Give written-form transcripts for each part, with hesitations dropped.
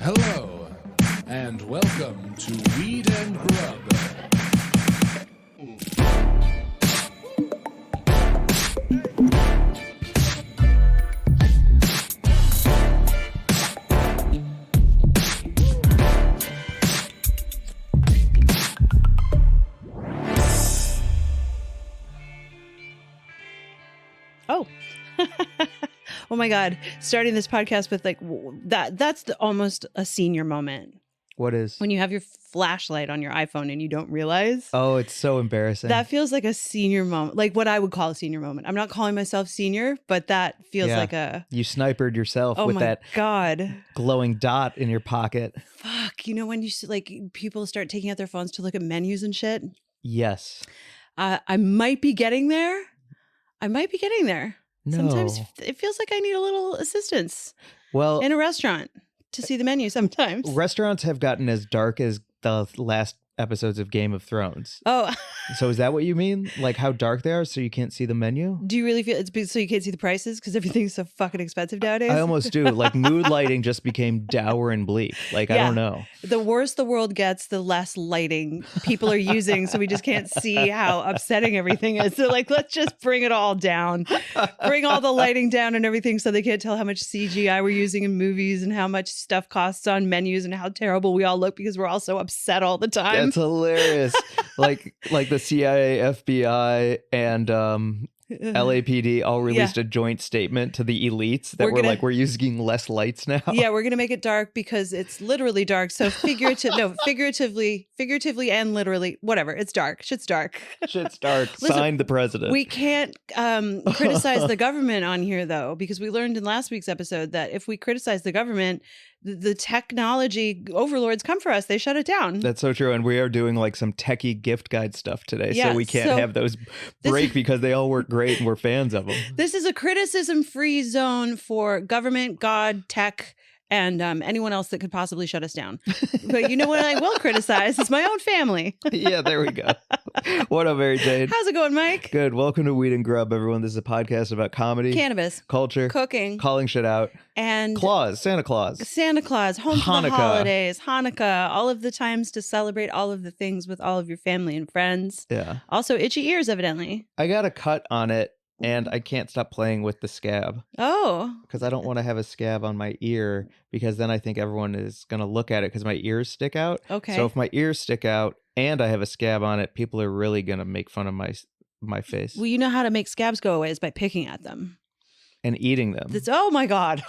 Hello, and welcome to Weed and Grub. Oh. Oh my God. Starting this podcast with that's almost a senior moment. What is? When you have your flashlight on your iPhone and you don't realize. Oh, it's so embarrassing. That feels like a senior moment, like what I would call a senior moment. I'm not calling myself senior, but that feels like a... You snipered yourself with that God. glowing dot in your pocket. Fuck. You know when you people start taking out their phones to look at menus and shit? Yes. I might be getting there. No. Sometimes it feels like I need a little assistance. Well, in a restaurant to see the menu sometimes. Restaurants have gotten as dark as the last episodes of Game of Thrones. Oh. So is that what you mean? Like how dark they are so you can't see the menu? Do you really feel it's so you can't see the prices because everything's so fucking expensive nowadays? I almost do. Like mood lighting just became dour and bleak. Like, I don't know. The worse the world gets, the less lighting people are using. So we just can't see how upsetting everything is. So like, let's just bring it all down. Bring all the lighting down and everything so they can't tell how much CGI we're using in movies and how much stuff costs on menus and how terrible we all look because we're all so upset all the time. That's hilarious. like the CIA, FBI, and LAPD all released a joint statement to the elites that we're using less lights now. Yeah, we're gonna make it dark because it's literally dark. So figuratively and literally, whatever. It's dark. Shit's dark. Shit's dark. Listen, signed the president. We can't criticize the government on here though, because we learned in last week's episode that if we criticize the government, the technology overlords come for us. They shut it down. That's so true. And we are doing like some techie gift guide stuff today. So we can't have those break because they all work great and we're fans of them. This is a criticism-free zone for government, God, tech, and anyone else that could possibly shut us down. But you know what I will criticize? It's my own family. Yeah, there we go. What up, Mary Jane? How's it going, Mike? Good. Welcome to Weed and Grub, everyone. This is a podcast about comedy, cannabis, culture, cooking, calling shit out, and Santa Claus, home for the holidays, Hanukkah, all of the times to celebrate all of the things with all of your family and friends. Yeah. Also, itchy ears, evidently. I got a cut on it. And I can't stop playing with the scab. Oh. Because I don't want to have a scab on my ear because then I think everyone is going to look at it because my ears stick out. Okay. So if my ears stick out and I have a scab on it, people are really going to make fun of my face. Well, you know how to make scabs go away is by picking at them. And eating them. Oh my God.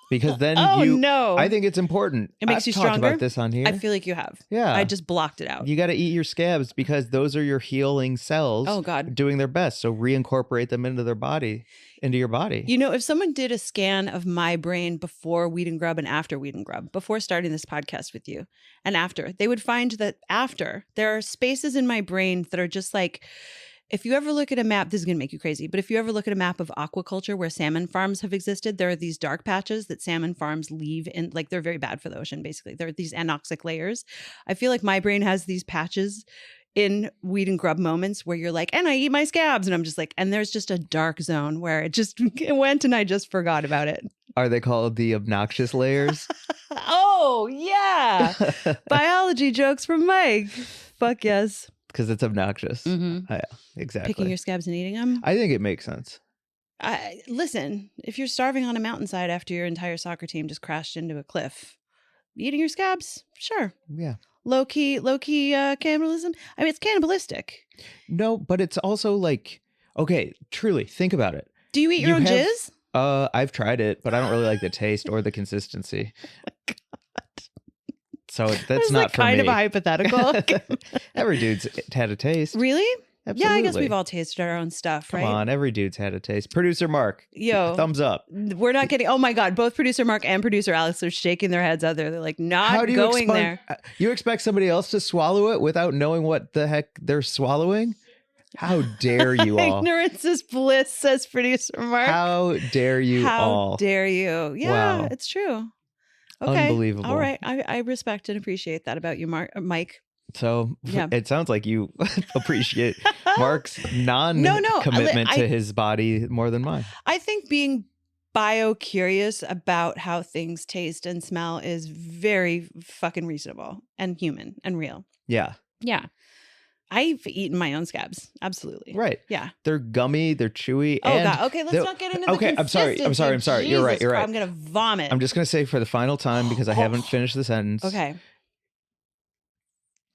Because then no. I think it's important. It makes you stronger. stronger. I've talked about this on here. I feel like you have. Yeah. I just blocked it out. You got to eat your scabs because those are your healing cells. Oh God. Doing their best. So reincorporate them into your body. You know, if someone did a scan of my brain before Weed and Grub and after Weed and Grub, before starting this podcast with you and after, they would find that after there are spaces in my brain that are just like, if you ever look at a map, this is going to make you crazy, but if you ever look at a map of aquaculture where salmon farms have existed, there are these dark patches that salmon farms leave in, like they're very bad for the ocean, basically. There are these anoxic layers. I feel like my brain has these patches in Weed and Grub moments where you're like, and I eat my scabs. And I'm just like, and there's just a dark zone where it went and I just forgot about it. Are they called the obnoxious layers? Oh, yeah. Biology jokes from Mike. Fuck yes. Because it's obnoxious. Mm-hmm. Yeah, exactly. Picking your scabs and eating them? I think it makes sense. Listen, if you're starving on a mountainside after your entire soccer team just crashed into a cliff, eating your scabs? Sure. Yeah. Low-key cannibalism? I mean, it's cannibalistic. No, but it's also like, okay, truly, think about it. Do you eat your own jizz? I've tried it, but I don't really like the taste or the consistency. Oh my God. So that's not for me. Kind of a hypothetical. Every dude's had a taste. Really? Absolutely. Yeah, I guess we've all tasted our own stuff, right? Come on, every dude's had a taste. Producer Mark, thumbs up. We're not getting. Oh my God, both producer Mark and producer Alex are shaking their heads out there. They're like, not going there. You expect somebody else to swallow it without knowing what the heck they're swallowing? How dare you all? Ignorance is bliss, says producer Mark. How dare you all? How dare you? Yeah, wow. It's true. Okay. Unbelievable. All right. I respect and appreciate that about you, Mike. So it sounds like you appreciate Mark's non-commitment to his body more than mine. I think being bio-curious about how things taste and smell is very fucking reasonable and human and real. Yeah. Yeah. I've eaten my own scabs. Absolutely. Right. Yeah. They're gummy. They're chewy. Oh, and God. Okay, let's not get into the Okay, I'm sorry. consistency. You're right. Jesus Christ, I'm going to vomit. I'm just going to say for the final time, because I haven't finished the sentence. Okay.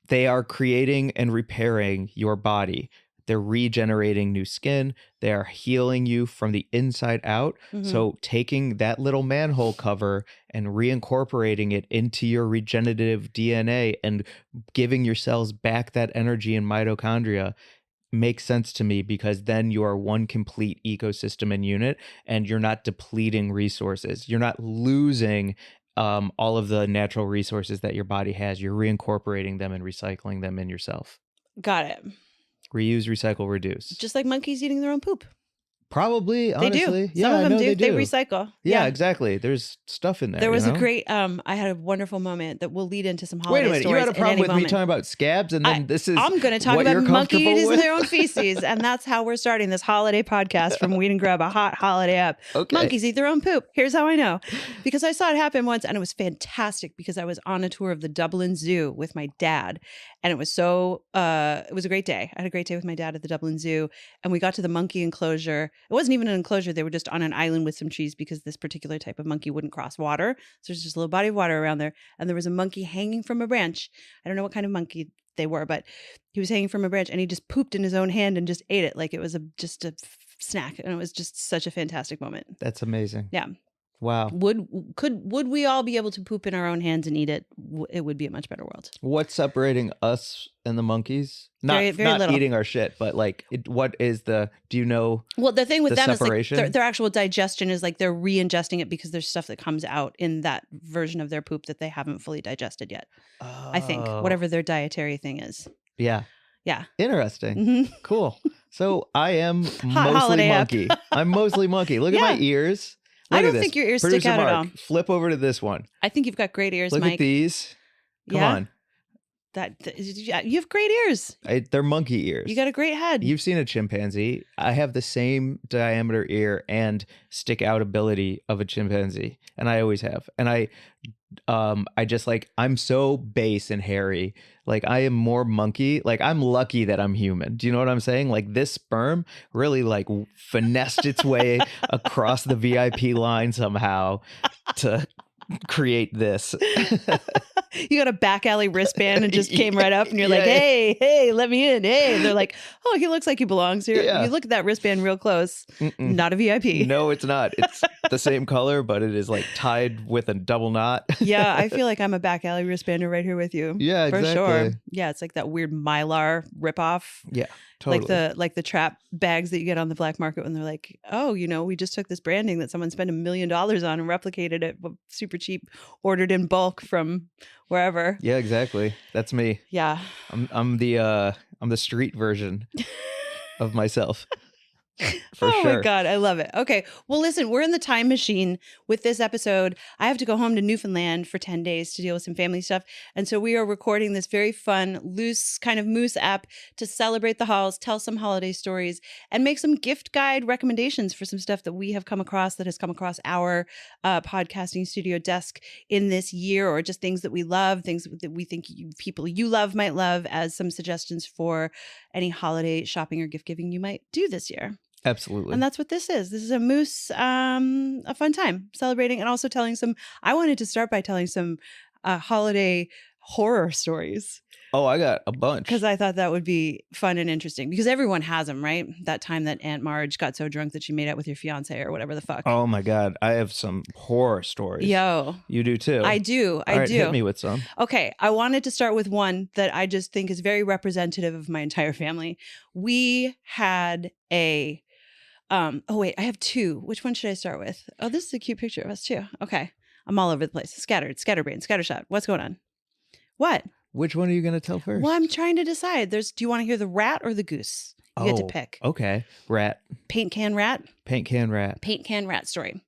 They are creating and repairing your body. They're regenerating new skin. They are healing you from the inside out. Mhm. So taking that little manhole cover and reincorporating it into your regenerative DNA and giving your cells back that energy and mitochondria makes sense to me, because then you are one complete ecosystem and unit, and you're not depleting resources. You're not losing all of the natural resources that your body has. You're reincorporating them and recycling them in yourself. Got it. Reuse, recycle, reduce. Just like monkeys eating their own poop. Probably, honestly. They do. Yeah, Some of them I know do. they do. They recycle. Yeah, exactly. There's stuff in there. There was you a know? great, I had a wonderful moment that will lead into some Wait holiday a minute, you stories had a at problem any with me moment. talking about scabs, and then this is I'm going to talk what about you're monkey comfortable eating with? their own feces, and that's how we're starting this holiday podcast from Weed and Grub, a hot holiday up. Okay. Monkeys eat their own poop. Here's how I know. Because I saw it happen once, and it was fantastic because I was on a tour of the Dublin Zoo with my dad, and it was it was a great day. I had a great day with my dad at the Dublin Zoo, and we got to the monkey enclosure. It wasn't even an enclosure. They were just on an island with some trees because this particular type of monkey wouldn't cross water. So there's just a little body of water around there. And there was a monkey hanging from a branch. I don't know what kind of monkey they were, but he was hanging from a branch and he just pooped in his own hand and just ate it like it was just a snack. And it was just such a fantastic moment. That's amazing. Yeah. Wow. Would we all be able to poop in our own hands and eat it? It would be a much better world. What's separating us and the monkeys? Very Not little. eating our shit, but like, what is do you know? Well, the thing with the them separation? is like their actual digestion is like they're re-ingesting it because there's stuff that comes out in that version of their poop that they haven't fully digested yet. Oh. I think whatever their dietary thing is. Yeah. Yeah. Interesting. Mhm. Cool. So I am mostly holiday app. monkey. I'm mostly monkey. Look at my ears. Look I don't at this. think your ears Producer stick out at Mark, all. Flip over to this one. I think you've got great ears, Look Mike. at these. Come Yeah? on. Yeah, you have great ears. They're monkey ears. You got a great head. You've seen a chimpanzee. I have the same diameter ear and stick out ability of a chimpanzee, and I always have. And I just like, I'm so base and hairy. Like, I am more monkey. Like, I'm lucky that I'm human. Do you know what I'm saying? Like, this sperm really like finessed its way across the VIP line somehow to create this. You got a back alley wristband and just came right up and you're like, Yeah. hey, let me in. Hey. And they're like, oh, he looks like he belongs here. Yeah. You look at that wristband real close. Mm-mm. Not a VIP. No, it's not. It's the same color, but it is like tied with a double knot. Yeah, I feel like I'm a back alley wristbander right here with you. Yeah, for exactly. sure. Yeah, it's like that weird Mylar ripoff. Yeah, totally. Like the trap bags that you get on the black market when they're like, oh, we just took this branding that someone spent $1 million on and replicated it super cheap, ordered in bulk from wherever. Yeah, exactly. That's me. Yeah. I'm the street version of myself. For oh sure. my God, I love it. Okay. Well, listen, we're in the time machine with this episode. I have to go home to Newfoundland for 10 days to deal with some family stuff. And so we are recording this very fun, loose kind of moose app to celebrate the halls, tell some holiday stories, and make some gift guide recommendations for some stuff that we have come across that has come across our podcasting studio desk in this year, or just things that we love, things that we think people you love might love, as some suggestions for any holiday shopping or gift giving you might do this year. Absolutely. And that's what this is. This is a moose, a fun time celebrating and also telling I wanted to start by telling some holiday horror stories. Oh, I got a bunch. Because I thought that would be fun and interesting because everyone has them, right? That time that Aunt Marge got so drunk that she made out with your fiance or whatever the fuck. Oh my God. I have some horror stories. Yo. You do too. I do. All right, hit me with some. Okay. I wanted to start with one that I just think is very representative of my entire family. We had a oh wait, I have two. Which one should I start with? Oh, this is a cute picture of us too. Okay. I'm all over the place. Scatterbrain, scattershot. What's going on? What? Which one are you going to tell first? Well, I'm trying to decide. Do you want to hear the rat or the goose? You get to pick. Okay. Rat. Paint can rat. Paint can rat. Paint can rat story.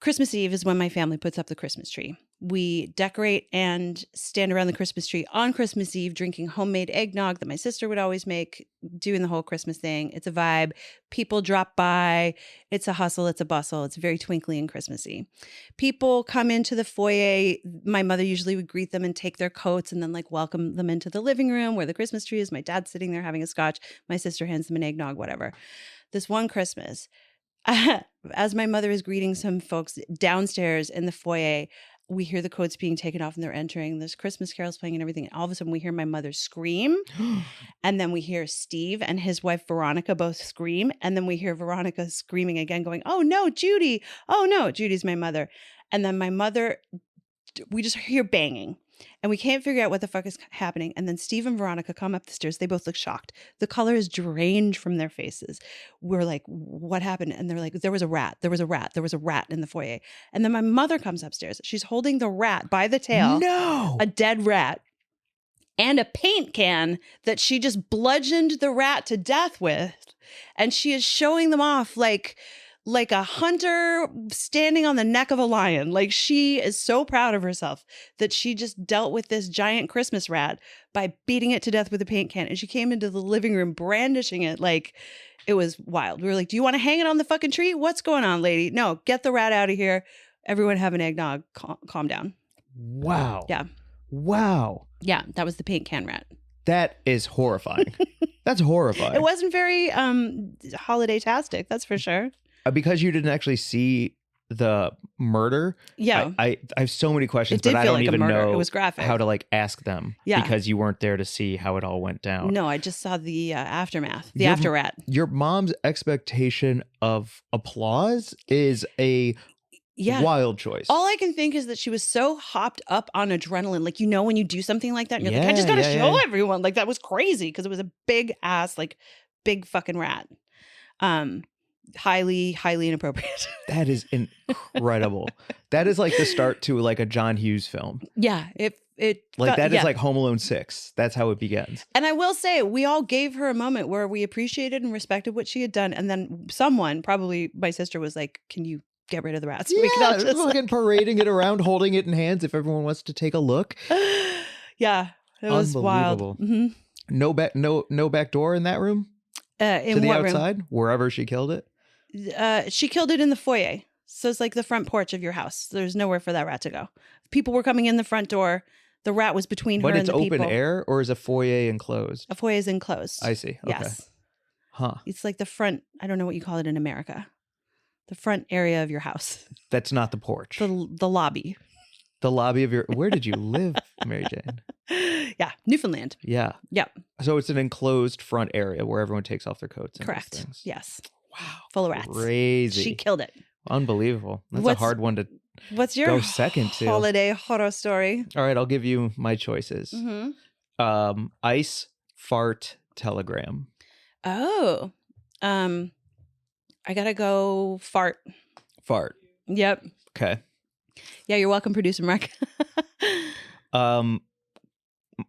Christmas Eve is when my family puts up the Christmas tree. We decorate and stand around the Christmas tree on Christmas Eve, drinking homemade eggnog that my sister would always make, doing the whole Christmas thing. It's a vibe. People drop by. It's a hustle. It's a bustle. It's very twinkly and Christmassy. People come into the foyer. My mother usually would greet them and take their coats and then like welcome them into the living room where the Christmas tree is. My dad's sitting there having a scotch. My sister hands them an eggnog, whatever. This one Christmas, as my mother is greeting some folks downstairs in the foyer, we hear the coats being taken off and they're entering. There's Christmas carols playing and everything. All of a sudden we hear my mother scream. And then we hear Steve and his wife Veronica both scream. And then we hear Veronica screaming again going, "Oh no, Judy. Oh no." Judy's my mother. And then my mother, we just hear banging. And we can't figure out what the fuck is happening. And then Steve and Veronica come up the stairs. They both look shocked. The color is drained from their faces. We're like, "What happened?" And they're like, "There was a rat. There was a rat. There was a rat in the foyer." And then my mother comes upstairs. She's holding the rat by the tail. No. A dead rat. And a paint can that she just bludgeoned the rat to death with. And she is showing them off like a hunter standing on the neck of a lion. Like she is so proud of herself that she just dealt with this giant Christmas rat by beating it to death with a paint can. And she came into the living room brandishing it like it was wild. We were like, "Do you want to hang it on the fucking tree? What's going on, lady? No, get the rat out of here. Everyone have an eggnog. Calm down." Wow. Yeah. Wow. Yeah, that was the paint can rat. That is horrifying. That's horrifying. It wasn't very holiday-tastic, that's for sure. Because you didn't actually see the murder. Yeah. I have so many questions, It did but I feel don't like a even murder. know It was graphic. how to like ask them. Yeah. Because you weren't there to see how it all went down. No, I just saw the aftermath, the Your- after rat. Your mom's expectation of applause is a Yeah. wild choice. All I can think is that she was so hopped up on adrenaline. Like, when you do something like that and you're like, "I just got to show everyone." Like that was crazy because it was a big ass, like big fucking rat. Highly, highly inappropriate. That is incredible. That is like the start to like a John Hughes film. Yeah. It Like that is yeah. like Home Alone 6. That's how it begins. And I will say, we all gave her a moment where we appreciated and respected what she had done. And then someone, probably my sister, was like, "Can you get rid of the rat so we can all just fucking parading it around, holding it in hands if everyone wants to take a look. Yeah, it was wild. Unbelievable. No back door in that room? In to the what outside? Wherever she killed it? room? She killed it in the foyer. So it's like the front porch of your house. There's nowhere for that rat to go. People were coming in the front door. The rat was between But her it's and the people. open air or is a foyer enclosed? A foyer is enclosed. I see. Okay. Yes. Huh. It's like the front, I don't know what you call it in America. The front area of your house. That's not the porch. The lobby. The lobby of your... Where did you live, Mary Jane? Yeah, Newfoundland. Yeah. Yep. So it's an enclosed front area where everyone takes off their coats and does Correct. things. Yes. Wow. Full of rats. Crazy. She killed it. Unbelievable. That's a What's- hard one to... What's your Go second to. holiday horror story? All right, I'll give you my choices. Mm-hmm. Ice, fart, telegram. Oh, I gotta go fart. Fart. Yep. Okay. Yeah, you're welcome, producer Mark.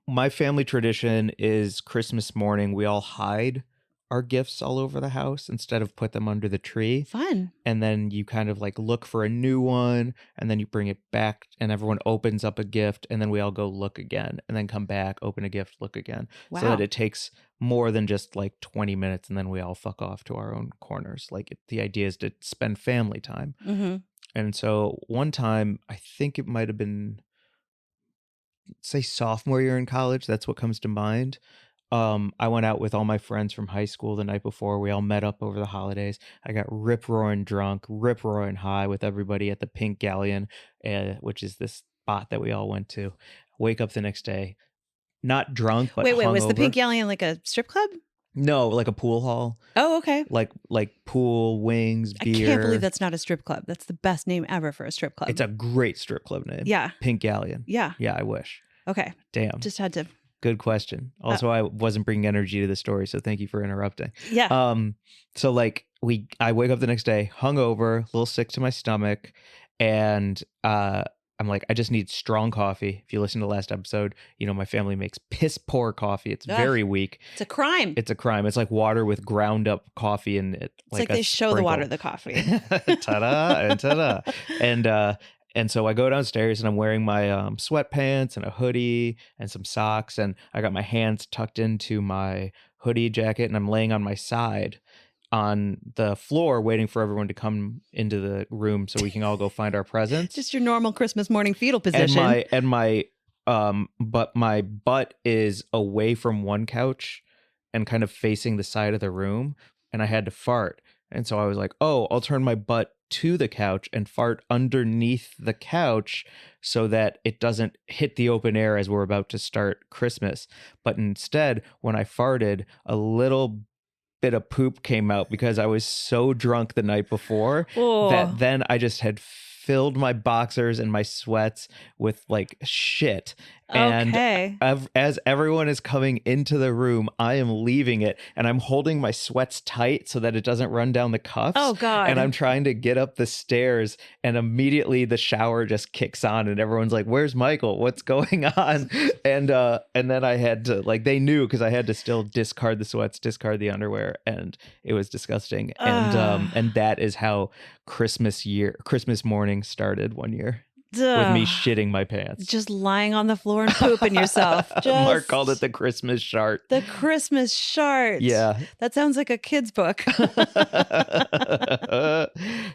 My family tradition is Christmas morning, we all hide our gifts all over the house instead of put them under the tree. Fun. And then you kind of like look for a new one and then you bring it back and everyone opens up a gift and then we all go look again and then come back, open a gift, look again. Wow. So that it takes more than just like 20 minutes and then we all fuck off to our own corners. Like the idea is to spend family time. Mm-hmm. And so one time, I think it might have been, say, sophomore year in college. That's what comes to mind. I went out with all my friends from high school the night before. We all met up over the holidays. I got rip-roaring drunk, rip-roaring high with everybody at the Pink Galleon, which is this spot that we all went to. Wake up the next day, not drunk, but Wait, was the hungover. Pink Galleon like a strip club? No, like a pool hall. Oh, okay. Like pool, wings, beer. I can't believe that's not a strip club. That's the best name ever for a strip club. It's a great strip club name. Yeah. Pink Galleon. Yeah. Yeah, I wish. Okay. Damn. Just had to. Good question. Also, I wasn't bringing energy to the story, so thank you for interrupting. Yeah. So like I wake up the next day, hungover, a little sick to my stomach, and I I'm like, I just need strong coffee. If you listen to the last episode, you know, my family makes piss poor coffee. It's very weak. It's a crime. It's a crime. It's like water with ground up coffee in it. It's like they show the water the coffee. Ta-da and ta-da. And so I go downstairs and I'm wearing my sweatpants and a hoodie and some socks. And I got my hands tucked into my hoodie jacket and I'm laying on my side on the floor waiting for everyone to come into the room so we can all go find our presents. Just your normal Christmas morning fetal position. But my butt is away from one couch and kind of facing the side of the room, and I had to fart. And so I was like, oh, I'll turn my butt to the couch and fart underneath the couch so that it doesn't hit the open air as we're about to start Christmas. But instead, when I farted, a little bit of poop came out because I was so drunk the night before that then I just had filled my boxers and my sweats with like shit. And as everyone is coming into the room, I am leaving it and I'm holding my sweats tight so that it doesn't run down the cuffs. Oh, God. And I'm trying to get up the stairs and immediately the shower just kicks on and everyone's like, where's Michael? What's going on? And then I had to, like, they knew because I had to still discard the sweats, discard the underwear, and it was disgusting. And that is how Christmas morning started one year. With me shitting my pants. Just lying on the floor and pooping yourself. Mark called it the Christmas shart. The Christmas shart. Yeah. That sounds like a kid's book.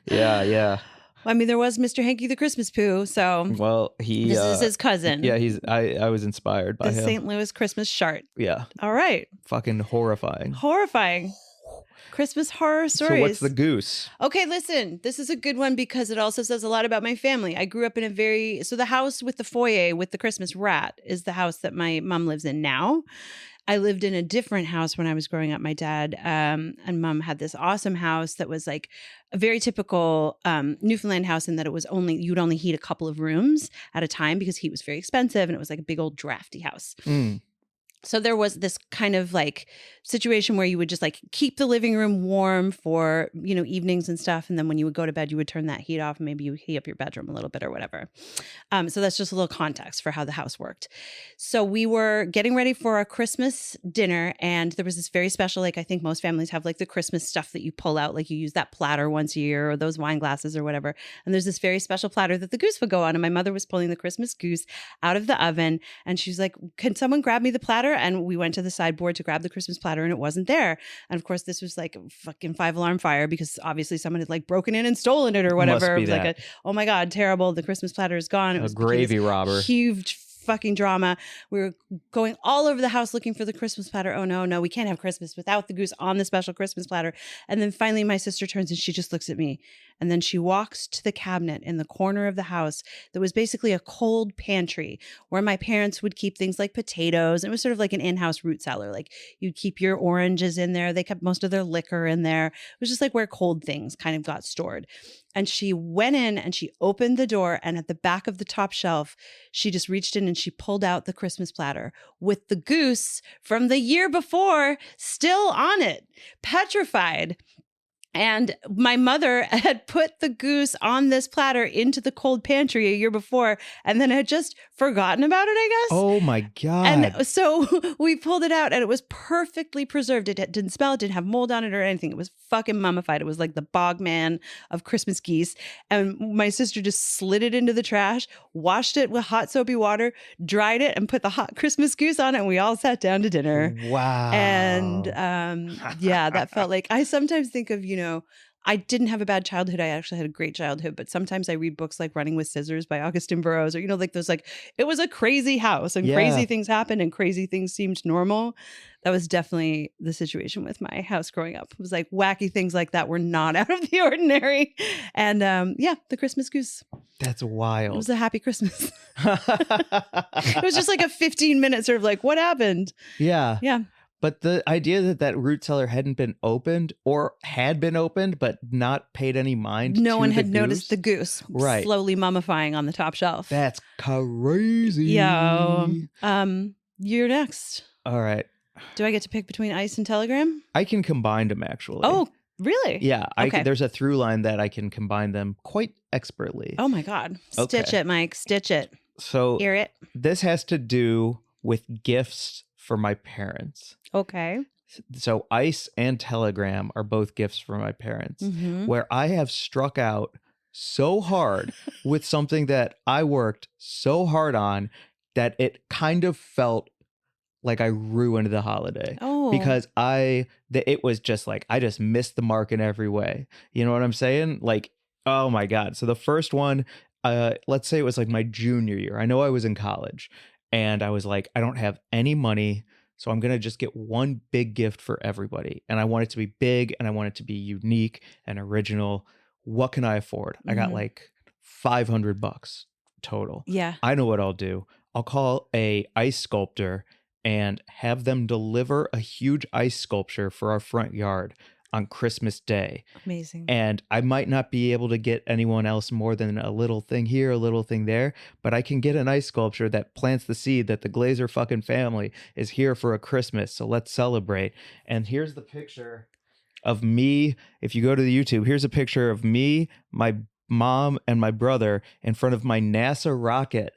Yeah. I mean, there was Mr. Hanky the Christmas poo, so. Well, this is his cousin. Yeah, I was inspired by him. The St. Louis Christmas shart. Yeah. All right. Fucking horrifying. Christmas horror stories. So what's the goose? Okay, listen, this is a good one because it also says a lot about my family. I grew up in the house with the foyer with the Christmas rat is the house that my mom lives in now. I lived in a different house when I was growing up. My dad and mom had this awesome house that was like a very typical Newfoundland house in that you'd only heat a couple of rooms at a time because heat was very expensive and it was like a big old drafty house. So there was this kind of like situation where you would just like keep the living room warm for, you know, evenings and stuff. And then when you would go to bed, you would turn that heat off and maybe you heat up your bedroom a little bit or whatever. So that's just a little context for how the house worked. So we were getting ready for our Christmas dinner and there was this very special, like I think most families have like the Christmas stuff that you pull out, like you use that platter once a year or those wine glasses or whatever. And there's this very special platter that the goose would go on. And my mother was pulling the Christmas goose out of the oven and she's like, can someone grab me the platter? And we went to the sideboard to grab the Christmas platter and it wasn't there. And of course, this was like a fucking 5-alarm fire because obviously someone had like broken in and stolen it or whatever. It was like oh my God, terrible. The Christmas platter is gone. It was a gravy robber. Huge fucking drama. We were going all over the house looking for the Christmas platter. Oh no, we can't have Christmas without the goose on the special Christmas platter. And then finally my sister turns and she just looks at me. And then she walks to the cabinet in the corner of the house that was basically a cold pantry where my parents would keep things like potatoes. It was sort of like an in-house root cellar. Like you'd keep your oranges in there. They kept most of their liquor in there. It was just like where cold things kind of got stored. And she went in and she opened the door and at the back of the top shelf, she just reached in and she pulled out the Christmas platter with the goose from the year before still on it, petrified. And my mother had put the goose on this platter into the cold pantry a year before and then had just forgotten about it, I guess. Oh my God. And so we pulled it out and it was perfectly preserved. It didn't smell, it didn't have mold on it or anything. It was fucking mummified. It was like the bogman of Christmas geese. And my sister just slid it into the trash, washed it with hot soapy water, dried it and put the hot Christmas goose on it. And we all sat down to dinner. Wow. And yeah, that felt like, I sometimes think of, you know, I didn't have a bad childhood. I actually had a great childhood, but sometimes I read books like Running with Scissors by Augustin Burroughs, or, you know, like those, like, it was a crazy house and crazy things happened and crazy things seemed normal. That was definitely the situation with my house growing up. It was like wacky things like that were not out of the ordinary. And the Christmas goose. That's wild. It was a happy Christmas. It was just like a 15-minute sort of like, what happened? Yeah. Yeah. But the idea that root cellar hadn't been opened or had been opened but not paid any mind no to one the had goose? noticed the goose slowly mummifying on the top shelf. That's crazy. Yeah. You're next. All right. Do I get to pick between ice and telegram? I can combine them, actually. Oh, Really? Yeah, Okay. there's a through line that I can combine them quite expertly. Oh my God. Stitch Okay. it, Mike. Stitch it. So Hear it. this has to do with gifts for my parents. Okay. So ice and telegram are both gifts for my parents, Mm-hmm. where I have struck out so hard with something that I worked so hard on that it kind of felt like I ruined the holiday. Oh. Because it was just like, I just missed the mark in every way. You know what I'm saying? Like, oh my God. So the first one, let's say it was like my junior year. I know I was in college and I was like, I don't have any money. So I'm going to just get one big gift for everybody. And I want it to be big and I want it to be unique and original. What can I afford? I got like $500 total. Yeah. I know what I'll do. I'll call a ice sculptor and have them deliver a huge ice sculpture for our front yard on Christmas Day. Amazing. And I might not be able to get anyone else more than a little thing here, a little thing there, but I can get an ice sculpture that plants the seed that the Glazer fucking family is here for a Christmas. So let's celebrate. And here's the picture of me. If you go to the YouTube, here's a picture of me, my mom, and my brother in front of my NASA rocket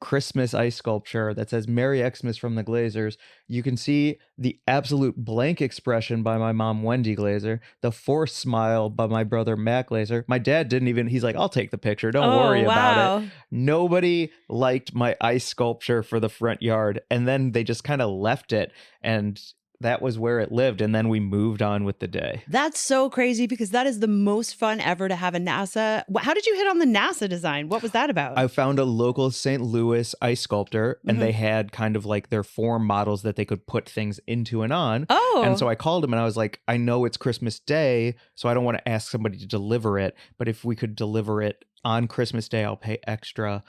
Christmas ice sculpture that says Merry Xmas from the Glazers. You can see the absolute blank expression by my mom, Wendy Glazer, the forced smile by my brother, Matt Glazer. My dad didn't even, he's like, I'll take the picture. Don't worry about it. Nobody liked my ice sculpture for the front yard. And then they just kind of left it. And that was where it lived. And then we moved on with the day. That's so crazy because that is the most fun ever to have a NASA. How did you hit on the NASA design? What was that about? I found a local St. Louis ice sculptor and they had kind of like their form models that they could put things into and on. Oh. And so I called him and I was like, I know it's Christmas Day, so I don't want to ask somebody to deliver it. But if we could deliver it on Christmas Day, I'll pay extra.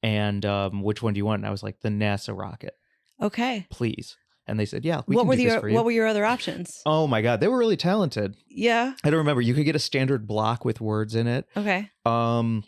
And which one do you want? And I was like, the NASA rocket. Okay. Please. And they said, yeah, we what can were do this for you. What were your other options? Oh my God. They were really talented. Yeah. I don't remember. You could get a standard block with words in it. Okay. Nothing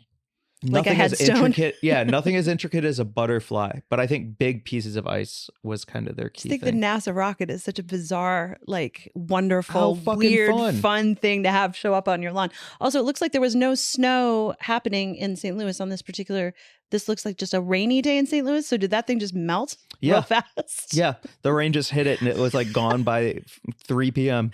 Like a as headstone? intricate. Yeah, nothing as intricate as a butterfly. But I think big pieces of ice was kind of their I key think thing. the NASA rocket is such a bizarre, like How wonderful, fucking weird, fun. thing to have show up on your lawn. Also, it looks like there was no snow happening in St. Louis on this particular. This looks like just a rainy day in St. Louis. So did that thing just melt real fast? Yeah, the rain just hit it and it was like gone by 3 p.m.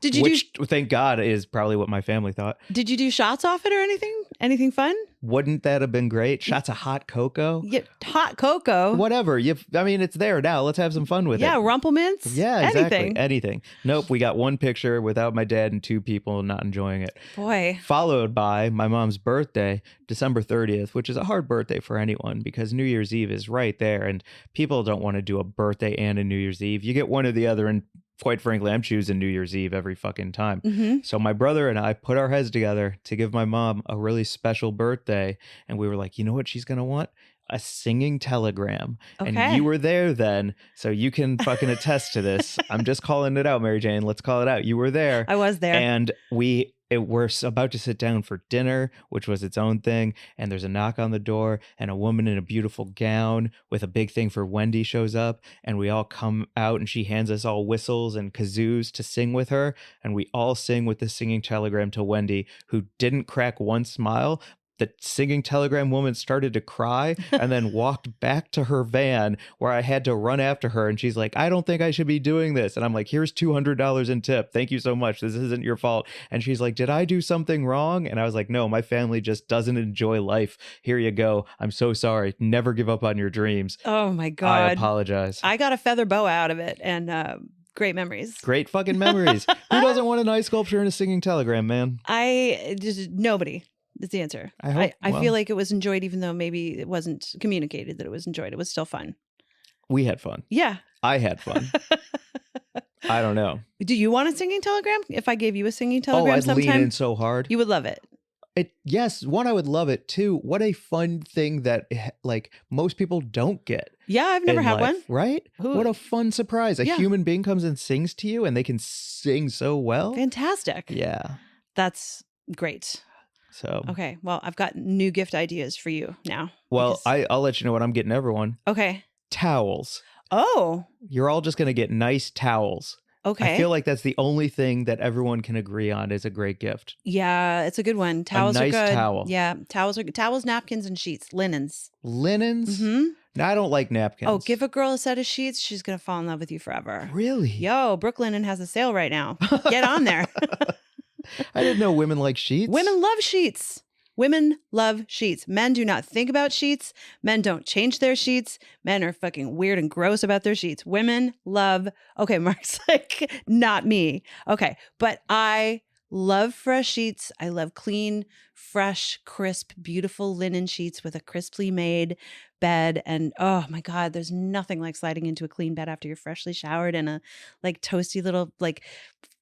Did you Which, thank God, is probably what my family thought. Did you do shots off it or anything? Anything fun? Wouldn't that have been great? Shots of hot cocoa? Yeah, hot cocoa. Whatever. I mean, it's there now. Let's have some fun with it. Yeah, Rumplemints. Yeah, exactly. Anything. Nope. We got one picture without my dad and 2 people not enjoying it. Boy. Followed by my mom's birthday, December 30th, which is a hard birthday for anyone because New Year's Eve is right there and people don't want to do a birthday and a New Year's Eve. You get one or the other, and quite frankly, I'm choosing New Year's Eve every fucking time. Mm-hmm. So my brother and I put our heads together to give my mom a really special birthday, and we were like, you know what she's gonna want? A singing telegram. Okay. And you were there then, so you can fucking attest to this. I'm just calling it out, Mary Jane. Let's call it out. You were there. I was there. And we're about to sit down for dinner, which was its own thing. And there's a knock on the door, and a woman in a beautiful gown with a big thing for Wendy shows up. And we all come out, and she hands us all whistles and kazoos to sing with her. And we all sing with the singing telegram to Wendy, who didn't crack one smile. The singing telegram woman started to cry and then walked back to her van where I had to run after her. And she's like, I don't think I should be doing this. And I'm like, here's $200 in tip. Thank you so much. This isn't your fault. And she's like, did I do something wrong? And I was like, no, my family just doesn't enjoy life. Here you go. I'm so sorry. Never give up on your dreams. Oh my God. I apologize. I got a feather boa out of it and great memories. Great fucking memories. Who doesn't want an ice sculpture and a singing telegram, man? Nobody. That's the answer. I feel like it was enjoyed, even though maybe it wasn't communicated that it was enjoyed. It was still fun. We had fun. Yeah. I had fun. I don't know. Do you want a singing telegram? If I gave you a singing telegram I'd sometime, lean in so hard. you would love it. Yes, one, I would love it. 2, what a fun thing that like most people don't get. Yeah, I've never in had life, one. Right? Who- What a fun surprise. A Yeah. human being comes and sings to you and they can sing so well. Fantastic. Yeah. That's great. So, Okay. Well, I've got new gift ideas for you now. well, because- I'll let you know what I'm getting everyone. Okay. Towels. Oh. You're all just going to get nice towels. Okay. I feel like that's the only thing that everyone can agree on is a great gift. Yeah, it's a good one. Towels nice are good. towel. Yeah, towels are good. Towels, napkins, and sheets. Linens. Linens? Mm-hmm. No, I don't like napkins. Oh, give a girl a set of sheets. She's going to fall in love with you forever. Really? Yo, Brooklinen has a sale right now. Get on there. I didn't know women like sheets. Women love sheets. Women love sheets. Men do not think about sheets. Men don't change their sheets. Men are fucking weird and gross about their sheets. Women love, okay, Mark's like, not me. Okay, but I love fresh sheets. I love clean, fresh, crisp, beautiful linen sheets with a crisply made bed. And oh my God, there's nothing like sliding into a clean bed after you're freshly showered and a like toasty little like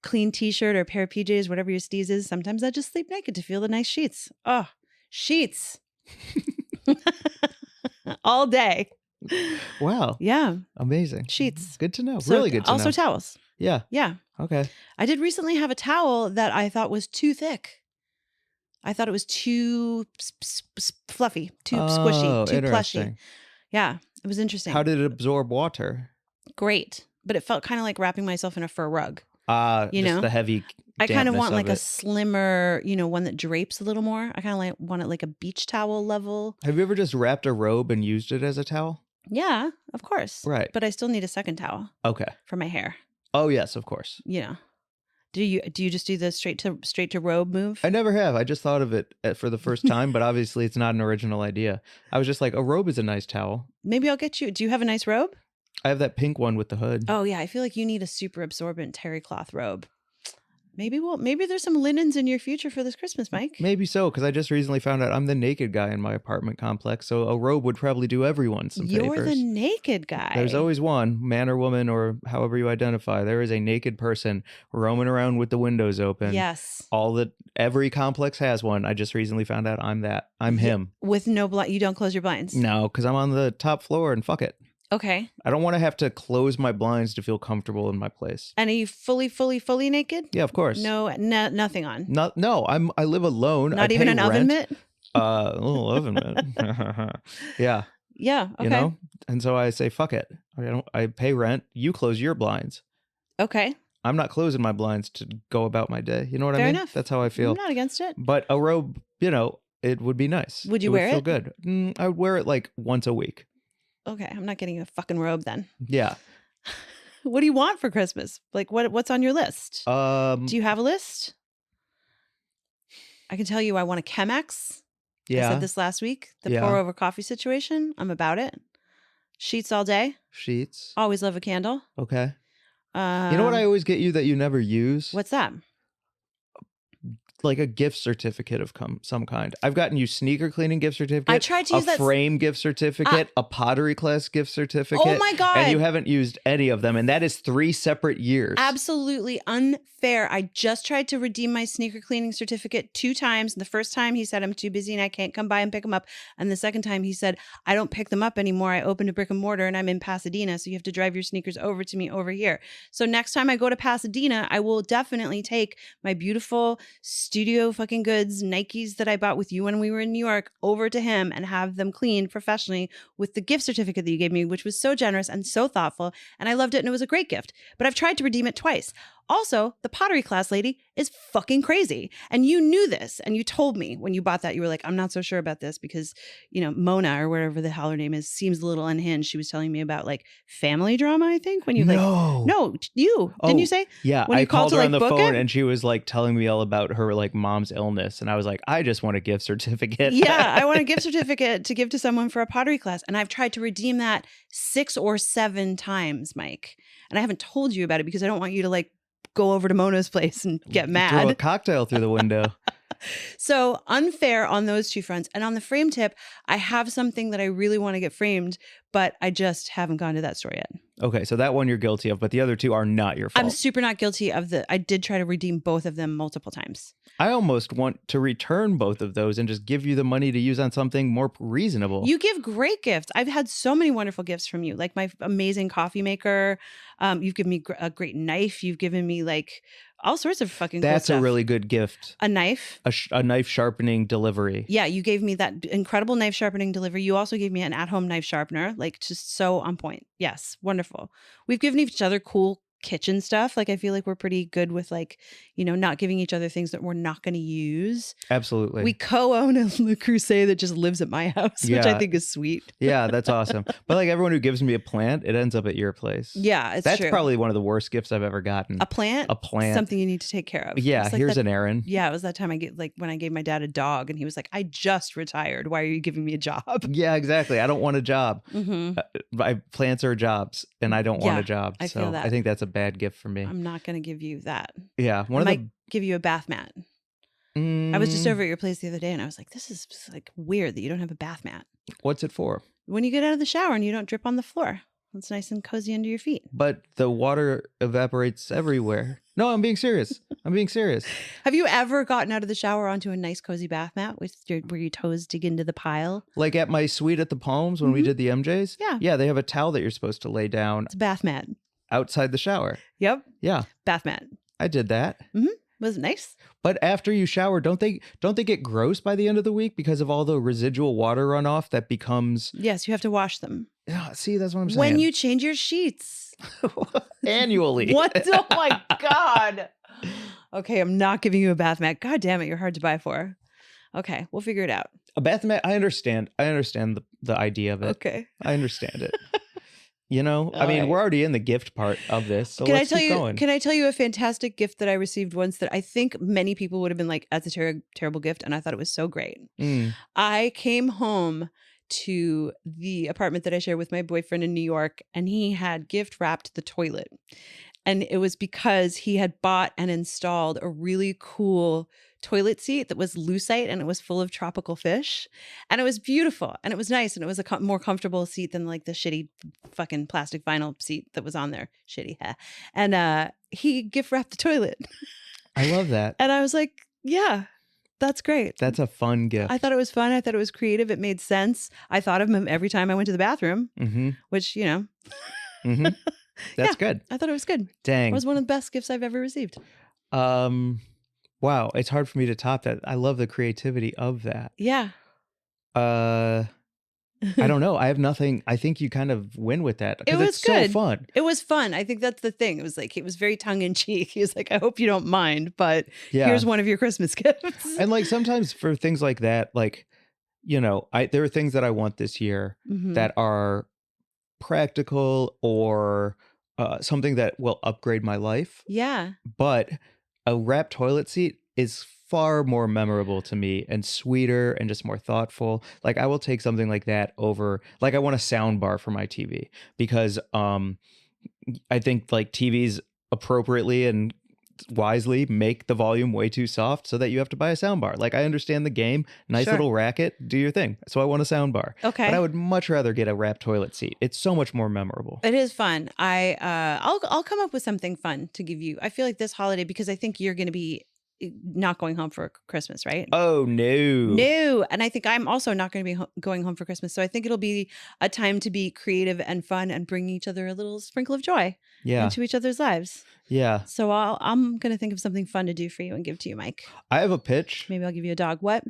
clean t-shirt or a pair of PJs, whatever your steez is. Sometimes I just sleep naked to feel the nice sheets. Oh, sheets. All day. Wow. Yeah. Amazing. Sheets. Good to know. So, Really good to know. also towels. Yeah. Yeah. Okay. I did recently have a towel that I thought was too thick. I thought it was too fluffy, too squishy, too plushy. Interesting. Yeah. It was interesting. How did it absorb water? Great. But it felt kind of like wrapping myself in a fur rug. You know? The heavy I kind of want like a a slimmer, one that drapes a little more. I kind of like want it like a beach towel level. Have you ever just wrapped a robe and used it as a towel? Yeah, of course. Right. But I still need a second towel. Okay. For my hair. Oh yes, of course. Yeah. Do you just do the straight to robe move? I never have. I just thought of it for the first time, but obviously it's not an original idea. I was just like, a robe is a nice towel. Maybe I'll get you. Do you have a nice robe? I have that pink one with the hood. Oh yeah, I feel like you need a super absorbent terry cloth robe. Maybe there's some linens in your future for this Christmas, Mike. Maybe so, because I just recently found out I'm the naked guy in my apartment complex, so a robe would probably do everyone some favors. You're the naked guy. There's always one, man or woman or however you identify. There is a naked person roaming around with the windows open. Yes. Every complex has one. I just recently found out I'm that. I'm him. With no blind, you don't close your blinds? No, because I'm on the top floor and fuck it. Okay. I don't want to have to close my blinds to feel comfortable in my place. And are you fully naked? Yeah, of course. No, nothing on. No, I live alone. Not even an oven mitt? A little oven mitt. Yeah. Yeah. Okay. And so I say, fuck it. I pay rent. You close your blinds. Okay. I'm not closing my blinds to go about my day. You know what I mean? Enough. That's how I feel. I'm not against it. But a robe, it would be nice. Would you wear it? Feel good. I would wear it like once a week. Okay, I'm not getting you a fucking robe then. Yeah. What do you want for Christmas? Like what's on your list? Do you have a list? I can tell you I want a Chemex. Yeah. I said this last week. The pour over coffee situation. I'm about it. Sheets all day. Sheets. Always love a candle. Okay. You know what I always get you that you never use? What's that? Like a gift certificate of some kind. I've gotten you sneaker cleaning gift certificate. I tried to use a frame gift certificate, a pottery class gift certificate. Oh my God. And you haven't used any of them. And that is 3 separate years. Absolutely unfair. I just tried to redeem my sneaker cleaning certificate 2 times. The first time he said, I'm too busy and I can't come by and pick them up. And the second time he said, I don't pick them up anymore. I opened a brick and mortar and I'm in Pasadena. So you have to drive your sneakers over to me over here. So next time I go to Pasadena, I will definitely take my beautiful Studio fucking goods Nikes that I bought with you when we were in New York over to him and have them cleaned professionally with the gift certificate that you gave me, which was so generous and so thoughtful. And I loved it and it was a great gift. But I've tried to redeem it twice. Also, the pottery class lady is fucking crazy. And you knew this. And you told me when you bought that, you were like, I'm not so sure about this because, Mona or whatever the hell her name is seems a little unhinged. She was telling me about like family drama, I think, when you no, you didn't you say? Yeah, when you I called her to, on the book phone it? and she was like telling me all about her like mom's illness. And I was like, I just want a gift certificate. Yeah, I want a gift certificate to give to someone for a pottery class. And I've tried to redeem that 6 or 7 times, Mike. And I haven't told you about it because I don't want you to like go over to Mona's place and get mad. Throw a cocktail through the window. So unfair on those 2 fronts. And on the frame tip, I have something that I really want to get framed, but I just haven't gone to that store yet. Okay, so that one you're guilty of, but the other 2 are not your fault. I'm super not guilty of I did try to redeem both of them multiple times. I almost want to return both of those and just give you the money to use on something more reasonable. You give great gifts. I've had so many wonderful gifts from you, like my amazing coffee maker. You've given me a great knife. You've given me like all sorts of fucking cool stuff. That's a really good gift. A knife. A knife sharpening delivery. Yeah, you gave me that incredible knife sharpening delivery. You also gave me an at-home knife sharpener, like just so on point. Yes, wonderful. We've given each other cool kitchen stuff. Like I feel like we're pretty good with like, not giving each other things that we're not going to use. Absolutely. We co-own a Le Creuset that just lives at my house, which I think is sweet. Yeah, that's awesome. But like everyone who gives me a plant, it ends up at your place. Yeah, it's That's true. probably one of the worst gifts I've ever gotten. A plant? A plant. Something you need to take care of. Yeah, Like here's an errand. Yeah, it was that time when I gave my dad a dog and he was like, I just retired. Why are you giving me a job? Yeah, exactly. I don't want a job. Mm-hmm. Plants are jobs and I don't want a job. I feel that. I think that's a bad gift for me. I'm not going to give you that. Yeah. I might give you a bath mat. I was just over at your place the other day and I was like, this is like weird that you don't have a bath mat. What's it for? When you get out of the shower and you don't drip on the floor. It's nice and cozy under your feet. But the water evaporates everywhere. No, I'm being serious. Have you ever gotten out of the shower onto a nice cozy bath mat where your toes dig into the pile? Like at my suite at the Palms when we did the MJs? Yeah. Yeah, they have a towel that you're supposed to lay down. It's a bath mat. Outside the shower. Yep. Yeah. Bath mat. I did that. Mm-hmm. Was it nice? But after you shower, don't they get gross by the end of the week because of all the residual water runoff that becomes? Yes, you have to wash them. Yeah, see, that's what I'm saying. When you change your sheets. Annually. What? Oh my God. Okay, I'm not giving you a bath mat. God damn it, you're hard to buy for. Okay, we'll figure it out. A bath mat, I understand the idea of it. Okay. I understand it. I mean, we're already in the gift part of this, so let's keep going. Can I tell you a fantastic gift that I received once that I think many people would have been like, that's a terrible gift, and I thought it was so great. I came home to the apartment that I share with my boyfriend in New York, and he had gift wrapped the toilet. And it was because he had bought and installed a really cool toilet seat that was lucite and it was full of tropical fish. And it was beautiful and it was nice. And it was a more comfortable seat than like the shitty fucking plastic vinyl seat that was on there. Shitty. And he gift wrapped the toilet. I love that. And I was like, yeah, that's great. That's a fun gift. I thought it was fun. I thought it was creative. It made sense. I thought of him every time I went to the bathroom, which, That's good. I thought it was good. Dang. It was one of the best gifts I've ever received. Wow. It's hard for me to top that. I love the creativity of that. Yeah. I don't know. I have nothing. I think you kind of win with that. It was it's good. So fun. It was fun. I think that's the thing. It was very tongue in cheek. He was like, I hope you don't mind, but here's one of your Christmas gifts. And like sometimes for things like that, like, there are things that I want this year that are practical or something that will upgrade my life. Yeah. But a wrapped toilet seat is far more memorable to me and sweeter and just more thoughtful. Like I will take something like that over, like I want a sound bar for my TV because I think like TVs appropriately and wisely make the volume way too soft so that you have to buy a sound bar. Like I understand the game, nice little racket, do your thing. So I want a sound bar. Okay. But I would much rather get a wrapped toilet seat. It's so much more memorable. It is fun. I'll come up with something fun to give you. I feel like this holiday, because I think you're going to be not going home for Christmas, right? Oh, no. And I think I'm also not going to be going home for Christmas. So I think it'll be a time to be creative and fun and bring each other a little sprinkle of joy into each other's lives. Yeah. So I'm going to think of something fun to do for you and give to you, Mike. I have a pitch. Maybe I'll give you a dog. What?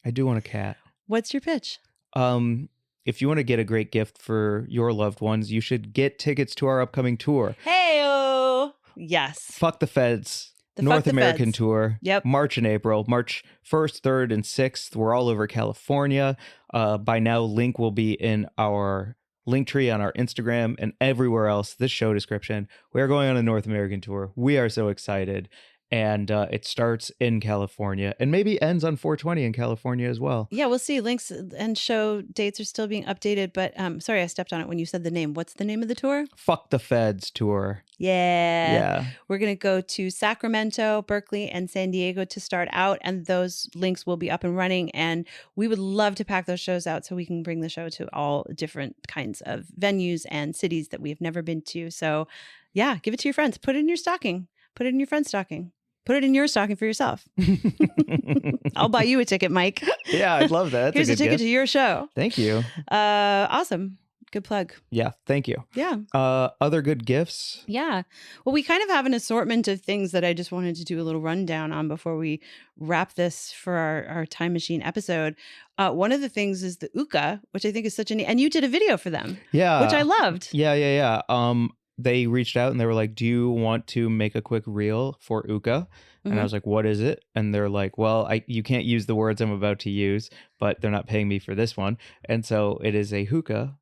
I do want a cat. What's your pitch? If you want to get a great gift for your loved ones, you should get tickets to our upcoming tour. Hey-o! Yes. Fuck the Feds. The North Fuck the American Feds. Tour. Yep. March and April. March 1st, 3rd, and 6th. We're all over California. By now, link will be in our link tree on our Instagram and everywhere else. This show description. We are going on a North American tour. We are so excited. And it starts in California and maybe ends on 420 in California as well. Yeah, we'll see. Links and show dates are still being updated. But sorry, I stepped on it when you said the name. What's the name of the tour? Fuck the Feds tour. Yeah. We're going to go to Sacramento, Berkeley, and San Diego to start out. And those links will be up and running. And we would love to pack those shows out so we can bring the show to all different kinds of venues and cities that we have never been to. So yeah, give it to your friends. Put it in your stocking. Put it in your friend's stocking. Put it in your stocking for yourself. I'll buy you a ticket, Mike. Yeah, I'd love that. That's Here's a ticket gift. to your show. Thank you. Awesome. Good plug. Yeah, thank you. Yeah. Other good gifts? Yeah. Well, we kind of have an assortment of things that I just wanted to do a little rundown on before we wrap this for our Time Machine episode. One of the things is the Ooka, which I think is such a neat, and you did a video for them, Yeah. which I loved. Yeah. They reached out and they were like, do you want to make a quick reel for Ooka? And I was like, what is it? And they're like, well, you can't use the words I'm about to use, but they're not paying me for this one. And so it is a hookah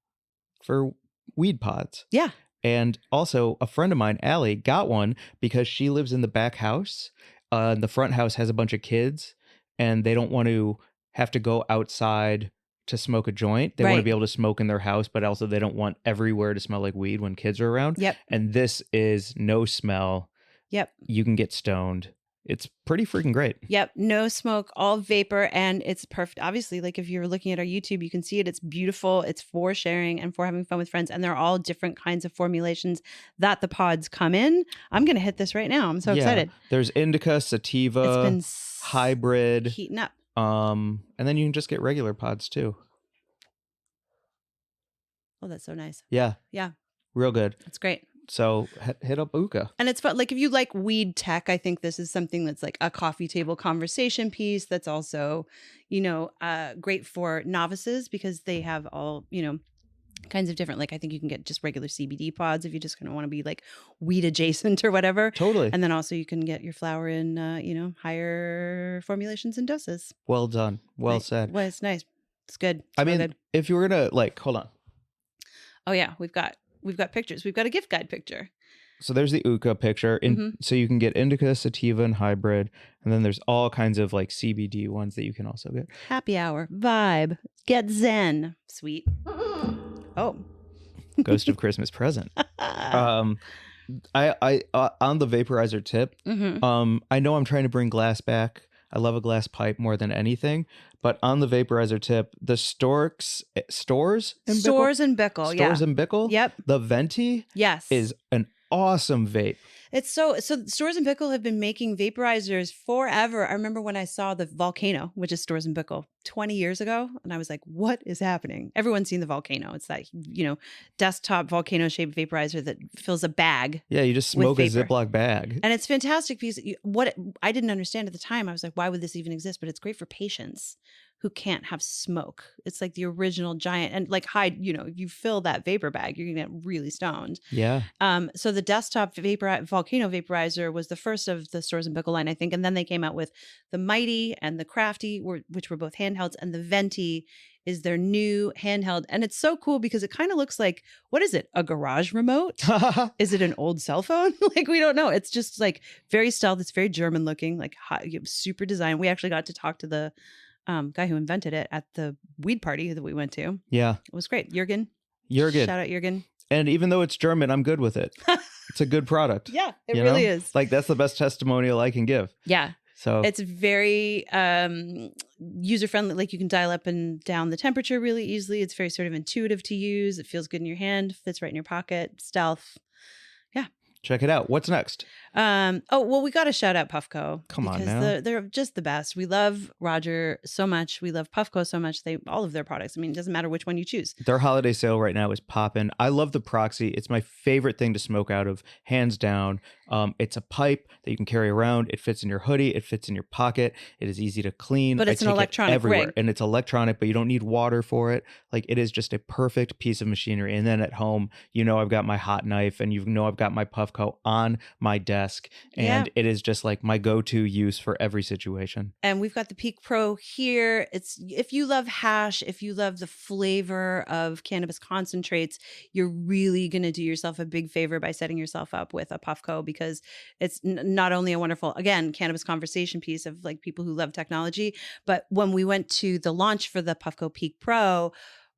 for weed pods. Yeah. And also a friend of mine, Allie, got one because she lives in the back house. The front house has a bunch of kids and they don't want to have to go outside to smoke a joint. They want to Right. be able to smoke in their house, but also they don't want everywhere to smell like weed when kids are around. Yep. And this is no smell. Yep. You can get stoned. It's pretty freaking great. Yep. No smoke, all vapor, and it's perfect. Obviously, like if you're looking at our YouTube, you can see it. It's beautiful. It's for sharing and for having fun with friends. And they're all different kinds of formulations that the pods come in. I'm going to hit this right now. I'm so excited. There's indica, sativa, It's been hybrid, heating up. and then you can just get regular pods too. Oh, that's so nice. Yeah. Yeah. Real good. That's great. So hit up Ooka. And it's fun. Like if you like weed tech, I think this is something that's like a coffee table conversation piece that's also, great for novices because they have all, kinds of different, like I think you can get just regular CBD pods if you just kind of want to be like weed adjacent or whatever. Totally. And then also you can get your flower in, higher formulations and doses. Well done. Well said. Well, it's nice. It's good. I mean, good. if you were gonna hold on. Oh yeah, we've got pictures. We've got a gift guide picture. So there's the Ooka picture. So you can get indica, sativa, and hybrid. And then there's all kinds of like CBD ones that you can also get. Happy hour, vibe, get zen. Sweet. Oh. Ghost of Christmas present. I on the vaporizer tip, I know I'm trying to bring glass back. I love a glass pipe more than anything. But on the vaporizer tip, the Storz and Bickel. Storz and Bickel. Yep. The Venty is an awesome vape. It's so Storz and Bickel have been making vaporizers forever. I remember when I saw the Volcano, which is Storz and Bickel, 20 years ago, and I was like, what is happening? Everyone's seen the Volcano. It's that, desktop volcano shaped vaporizer that fills a bag. Yeah, you just smoke a Ziploc bag. And it's fantastic because I didn't understand at the time. I was like, why would this even exist? But it's great for patients who can't have smoke. It's like the original giant, and like if you fill that vapor bag, you're gonna get really stoned. Yeah. So the desktop Volcano vaporizer was the first of the Storz and Bickel line, I think. And then they came out with the Mighty and the Crafty, which were both handhelds, and the Venty is their new handheld. And it's so cool because it kind of looks like, what is it? A garage remote? Is it an old cell phone? Like, we don't know. It's just like very stealth. It's very German looking, like super design. We actually got to talk to the guy who invented it at the weed party that we went to. Yeah. It was great. Jürgen. Shout out Jürgen. And even though it's German, I'm good with it. It's a good product. Yeah, it really is. Like, that's the best testimonial I can give. Yeah. So it's very user friendly. Like you can dial up and down the temperature really easily. It's very sort of intuitive to use. It feels good in your hand, fits right in your pocket, stealth. Yeah. Check it out. What's next? We got to shout out Puffco. Come on because now. They're just the best. We love Roger so much. We love Puffco so much. All of their products. I mean, it doesn't matter which one you choose. Their holiday sale right now is popping. I love the Proxy. It's my favorite thing to smoke out of, hands down. It's a pipe that you can carry around. It fits in your hoodie. It fits in your pocket. It is easy to clean. But it's an electronic rig. And it's electronic, but you don't need water for it. Like, it is just a perfect piece of machinery. And then at home, I've got my hot knife, and I've got my Puffco on my desk. And it is just like my go-to use for every situation. And we've got the Peak Pro here. It's, if you love hash, if you love the flavor of cannabis concentrates, you're really going to do yourself a big favor by setting yourself up with a Puffco, because it's not only a wonderful, again, cannabis conversation piece of like people who love technology, but when we went to the launch for the Puffco Peak Pro,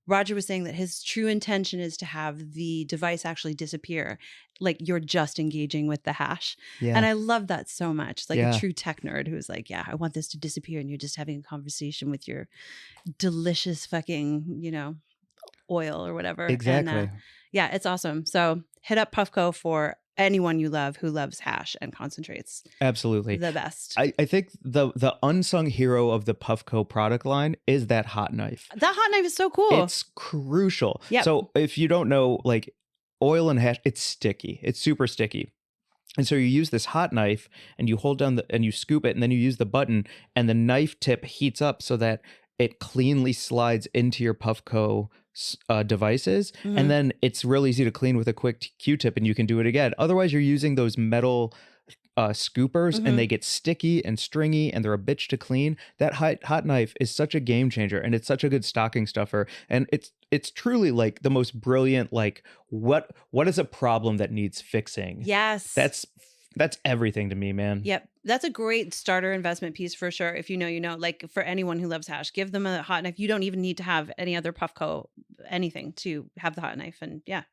Roger was saying that his true intention is to have the device actually disappear. Like, you're just engaging with the hash. Yeah. And I love that so much. Like a true tech nerd who's like, yeah, I want this to disappear. And you're just having a conversation with your delicious fucking, oil or whatever. Exactly. And, it's awesome. So hit up Puffco for anyone you love who loves hash and concentrates. Absolutely. The best. I think the unsung hero of the Puffco product line is that hot knife. That hot knife is so cool. It's crucial. Yep. So if you don't know, like, oil and hash, it's sticky. It's super sticky. And so you use this hot knife and you hold down and you scoop it, and then you use the button, and the knife tip heats up so that it cleanly slides into your Puffco devices, and then it's real easy to clean with a quick Q-tip, and you can do it again. Otherwise, you're using those metal scoopers, and they get sticky and stringy, and they're a bitch to clean. That hot knife is such a game changer, and it's such a good stocking stuffer, and it's truly like the most brilliant. Like, what is a problem that needs fixing? Yes, that's everything to me, man. Yep. That's a great starter investment piece for sure. If you know, you know, like for anyone who loves hash, give them a hot knife. You don't even need to have any other Puffco, anything to have the hot knife. And yeah,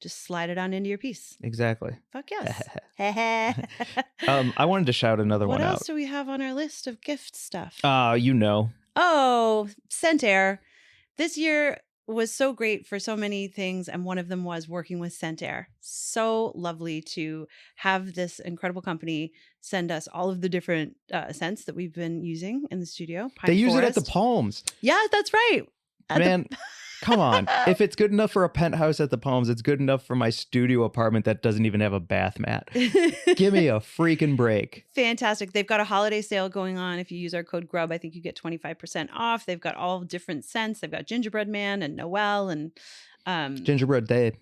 just slide it on into your piece. Exactly. Fuck yes. I wanted to shout another one out. What else do we have on our list of gift stuff? You know. Oh, Scent Air. This year was so great for so many things, and one of them was working with Scent Air. So lovely to have this incredible company send us all of the different scents that we've been using in the studio. They use it at the Palms. Yeah, that's right. Man, come on. If it's good enough for a penthouse at the Palms, it's good enough for my studio apartment that doesn't even have a bath mat. Give me a freaking break. Fantastic. They've got a holiday sale going on. If you use our code GRUB, I think you get 25% off. They've got all different scents. They've got Gingerbread Man and Noel and Gingerbread Day.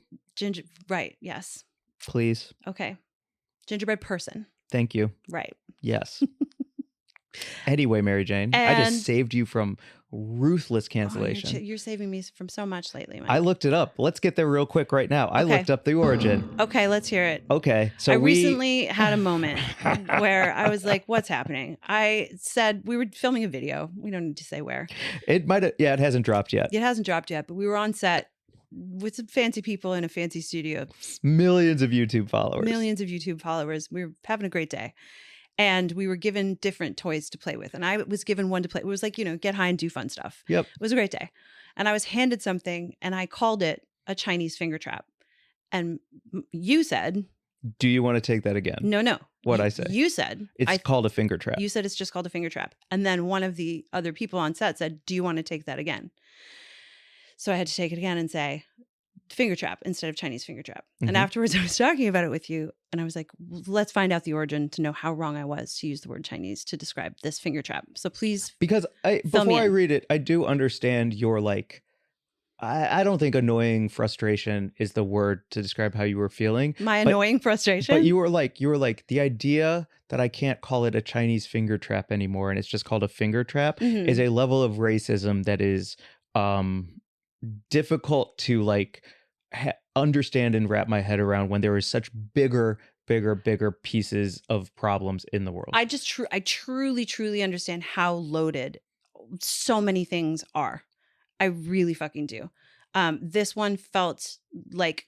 Right. Yes. Please. Okay. Gingerbread Person. Thank you. Right. Yes. Anyway, Mary Jane, I just saved you from ruthless cancellation. Oh, you're saving me from so much lately, Mike. I looked it up. Let's get there real quick right now. I looked up the origin. Okay, let's hear it. Okay, so I recently had a moment where I was like, what's happening? I said we were filming a video. We don't need to say where. It might have, yeah, it hasn't dropped yet. It hasn't dropped yet, but we were on set with some fancy people in a fancy studio. Millions of YouTube followers. We were having a great day. And we were given different toys to play with. And I was given one to play. It was like, get high and do fun stuff. Yep. It was a great day. And I was handed something and I called it a Chinese finger trap. And you said, do you want to take that again? No. What'd I say? You said. It's called a finger trap. You said it's just called a finger trap. And then one of the other people on set said, do you want to take that again? So I had to take it again and say, finger trap instead of Chinese finger trap. And afterwards I was talking about it with you and I was like, let's find out the origin to know how wrong I was to use the word Chinese to describe this finger trap. So please. Because before I read it, I do understand your like, I don't think annoying frustration is the word to describe how you were feeling. My annoying frustration? But you were like, the idea that I can't call it a Chinese finger trap anymore and it's just called a finger trap is a level of racism that is difficult to like understand and wrap my head around when there is such bigger pieces of problems in the world. I truly understand how loaded so many things are. I really fucking do. This one felt like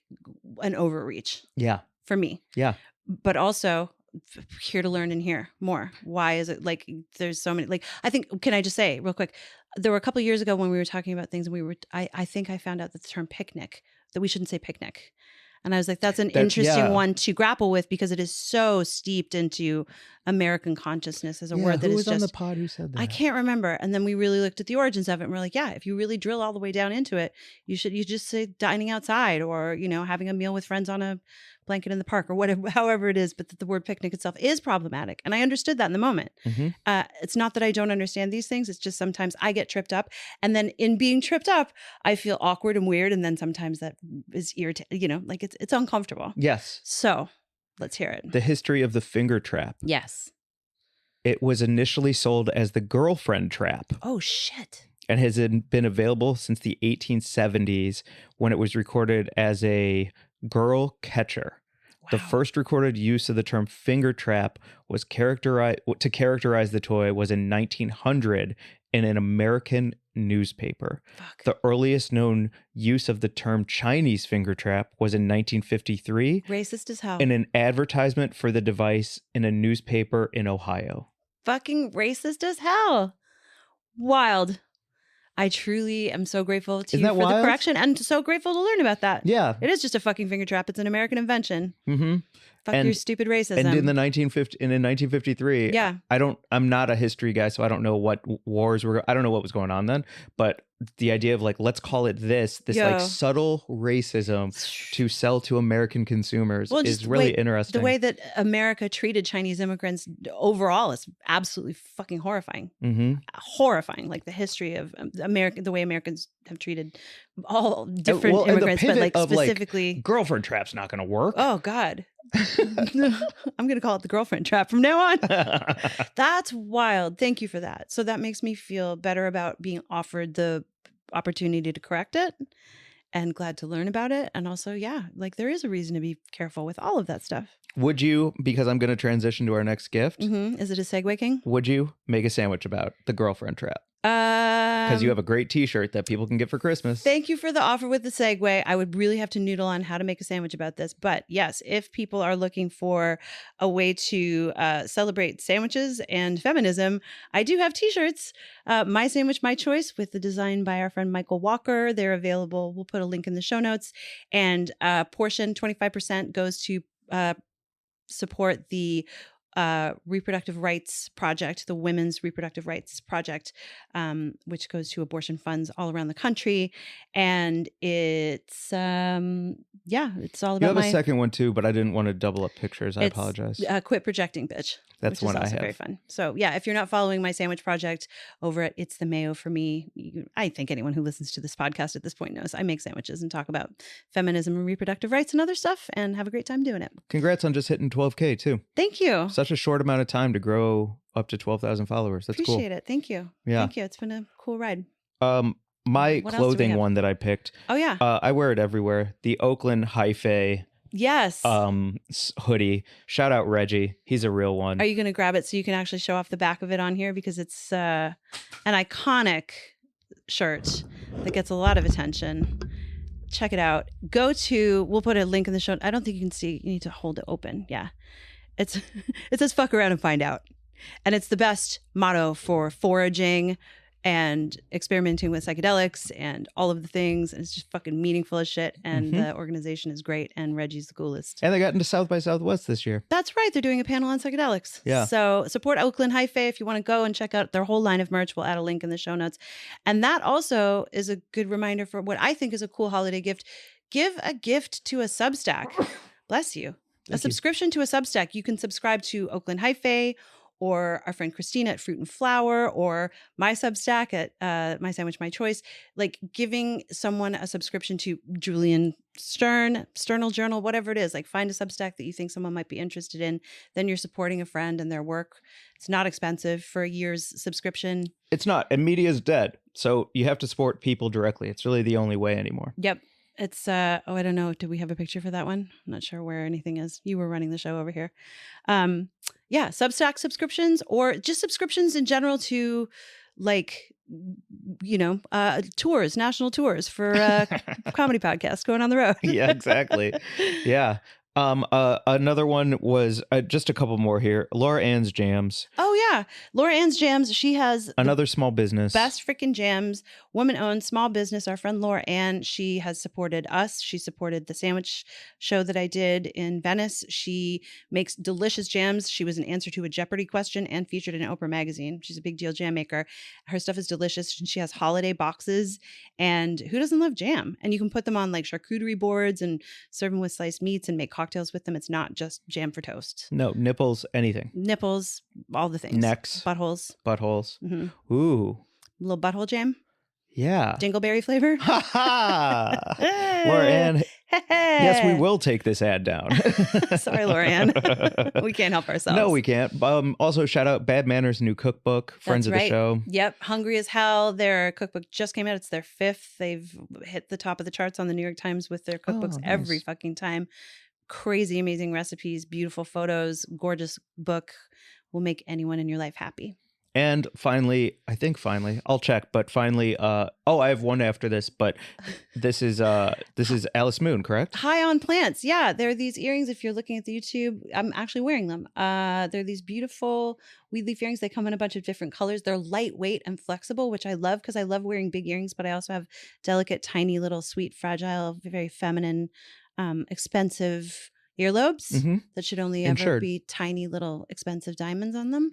an overreach. Yeah. For me. Yeah. But also here to learn and hear more. Why is it like there's so many, like, I think, can I just say real quick, there were a couple of years ago when we were talking about things and I think I found out that the term picnic, that we shouldn't say picnic. And I was like, that's an interesting one to grapple with because it is so steeped into American consciousness as a word that who is was just, on the pod who said that? I can't remember. And then we really looked at the origins of it and we're like, yeah, if you really drill all the way down into it, you just say dining outside or, having a meal with friends on a blanket in the park or whatever, however it is, but that the word picnic itself is problematic. And I understood that in the moment. It's not that I don't understand these things. It's just sometimes I get tripped up. And then in being tripped up, I feel awkward and weird. And then sometimes that is irritating, like it's uncomfortable. Yes. So let's hear it. The history of the finger trap. Yes. It was initially sold as the girlfriend trap. Oh, shit. And has been available since the 1870s when it was recorded as a girl catcher. Wow. The first recorded use of the term finger trap was to characterize the toy was in 1900 in an American newspaper. Fuck. The earliest known use of the term Chinese finger trap was in 1953. Racist as hell. In an advertisement for the device in a newspaper in Ohio. Fucking racist as hell. Wild. I truly am so grateful to you for the correction and so grateful to learn about that. Yeah. It is just a fucking finger trap. It's an American invention. Fuck your stupid racism. And in 1953, yeah. I'm not a history guy, so I don't know what wars I don't know what was going on then, but the idea of like, let's call it this Yo. like subtle racism to sell to American consumers Well, is just really wait, interesting. The way that America treated Chinese immigrants overall is absolutely fucking horrifying. Mm-hmm. Horrifying, like the history of America, the way Americans have treated all different and the immigrants, but pivot like of, like, specifically, girlfriend trap's not going to work. oh God. I'm going to call it the girlfriend trap from now on. That's wild. Thank you for that. So that makes me feel better about being offered the opportunity to correct it, and glad to learn about it. And also, yeah, like there is a reason to be careful with all of that stuff. Would you, because I'm going to transition to our next gift, Is it a segue, King? would you make a sandwich about the girlfriend trap? Because you have a great t-shirt that people can get for Christmas. Thank you for the offer with the segue. I would really have to noodle on how to make a sandwich about this. But yes, if people are looking for a way to celebrate sandwiches and feminism, I do have t-shirts. My Sandwich, My Choice, with the design by our friend Michael Walker. They're available. We'll put a link in the show notes. And portion, 25%, goes to support the reproductive rights project, the Women's Reproductive Rights Project, which goes to abortion funds all around the country. And it's, it's all about You have a second one too, but I didn't want to double up pictures. I apologize. Quit Projecting, Bitch. That's which one is I also have. very fun. So yeah, if you're not following My Sandwich Project over at It's the Mayo for me, I think anyone who listens to this podcast at this point knows I make sandwiches and talk about feminism and reproductive rights and other stuff, and have a great time doing it. Congrats on just hitting 12K too. Thank you. Such a short amount of time to grow up to 12,000 followers. That's cool. Appreciate it. Thank you. Yeah. Thank you. It's been a cool ride. My What else do we clothing have? one that I picked. Oh yeah. I wear it everywhere. The Oakland Hyphae Yes. hoodie. Shout out Reggie. He's a real one. Are you going to grab it so you can actually show off the back of it on here? Because it's an iconic shirt that gets a lot of attention. Check it out. We'll put a link in the show. I don't think you can see. You need to hold it open. Yeah. It says fuck around and find out. And it's the best motto for foraging and experimenting with psychedelics and all of the things. And it's just fucking meaningful as shit. And the organization is great. And Reggie's the coolest. And they got into South by Southwest this year. That's right. They're doing a panel on psychedelics. Yeah. So support Oakland Hyphae if you want to go and check out their whole line of merch. We'll add a link in the show notes. And that also is a good reminder for what I think is a cool holiday gift. Give a gift to a Substack. Bless you. Thank you. Subscription to a Substack. You can subscribe to Oakland Hyphae, or our friend Christina at Fruit and Flower, or my Substack at My Sandwich, My Choice. Like giving someone a subscription to Julian Sternal Journal, whatever it is. Like find a Substack that you think someone might be interested in. Then you're supporting a friend and their work. It's not expensive for a year's subscription. It's not. And media is dead. So you have to support people directly. It's really the only way anymore. Yep. It's, I don't know. Do we have a picture for that one? I'm not sure where anything is. You were running the show over here. Yeah, Substack subscriptions, or just subscriptions in general to like, tours, national tours for comedy podcasts going on the road. Yeah, exactly. Yeah. Another one was just a couple more here. Laura Ann's Jams. Oh yeah, Laura Ann's Jams. She has another small business. Best freaking jams, woman-owned small business. Our friend Laura Ann. She has supported us. She supported the sandwich show that I did in Venice. She makes delicious jams. She was an answer to a Jeopardy question and featured in Oprah magazine. She's a big deal jam maker. Her stuff is delicious. She has holiday boxes, and who doesn't love jam? And you can put them on like charcuterie boards and serve them with sliced meats and make cocktails with them. It's not just jam for toast. No, nipples, anything. Nipples, all the things. Necks. Buttholes. Mm-hmm. Ooh. Little butthole jam. Yeah. Dingleberry flavor. Ha ha. Laura Ann. Yes, we will take this ad down. Sorry, Laura Ann. We can't help ourselves. No, we can't. Also, shout out Bad Manners new cookbook, friends of the show. Yep. Hungry as Hell. Their cookbook just came out. It's their 5th. They've hit the top of the charts on the New York Times with their cookbooks every fucking time. Crazy, amazing recipes, beautiful photos, gorgeous book. Will make anyone in your life happy. And finally, I'll check, but finally, I have one after this, but this is Alice Moon, correct? High on Plants. Yeah, they're these earrings. If you're looking at the YouTube, I'm actually wearing them. They're these beautiful weed leaf earrings. They come in a bunch of different colors. They're lightweight and flexible, which I love because I love wearing big earrings, but I also have delicate, tiny, little, sweet, fragile, very feminine, expensive earlobes that should only ever be tiny, little, expensive diamonds on them.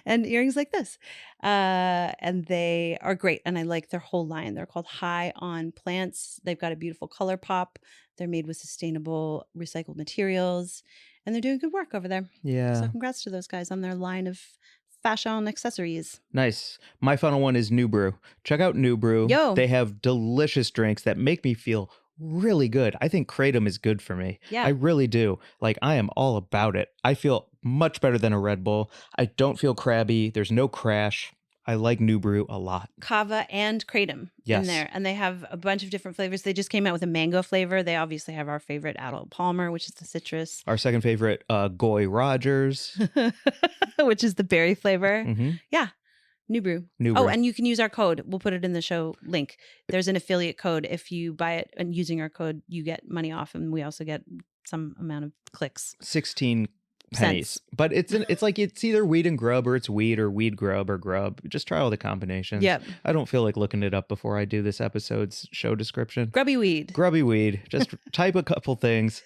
and earrings like this. And they are great. And I like their whole line. They're called High on Plants. They've got a beautiful color pop. They're made with sustainable recycled materials. And they're doing good work over there. Yeah. So congrats to those guys on their line of fashion accessories. Nice. My final one is New Brew. Check out New Brew. Yo. They have delicious drinks that make me feel really good. I think Kratom is good for me. Yeah. I really do. Like, I am all about it. I feel much better than a Red Bull. I don't feel crabby. There's no crash. I like New Brew a lot. Kava and Kratom Yes. in there. And they have a bunch of different flavors. They just came out with a mango flavor. They obviously have our favorite Adult Palmer, which is the citrus. Our second favorite, Goy Rogers. Which is the berry flavor. Mm-hmm. Yeah. New Brew. New Brew. Oh, and you can use our code. We'll put it in the show link. There's an affiliate code. If you buy it and using our code, you get money off. And we also get some amount of clicks. 16 pennies. Cents. But it's like it's either weed and grub or it's weed or weed grub or grub. Just try all the combinations. Yep. I don't feel like looking it up before I do this episode's show description. Grubby weed. Grubby weed. Just type a couple things.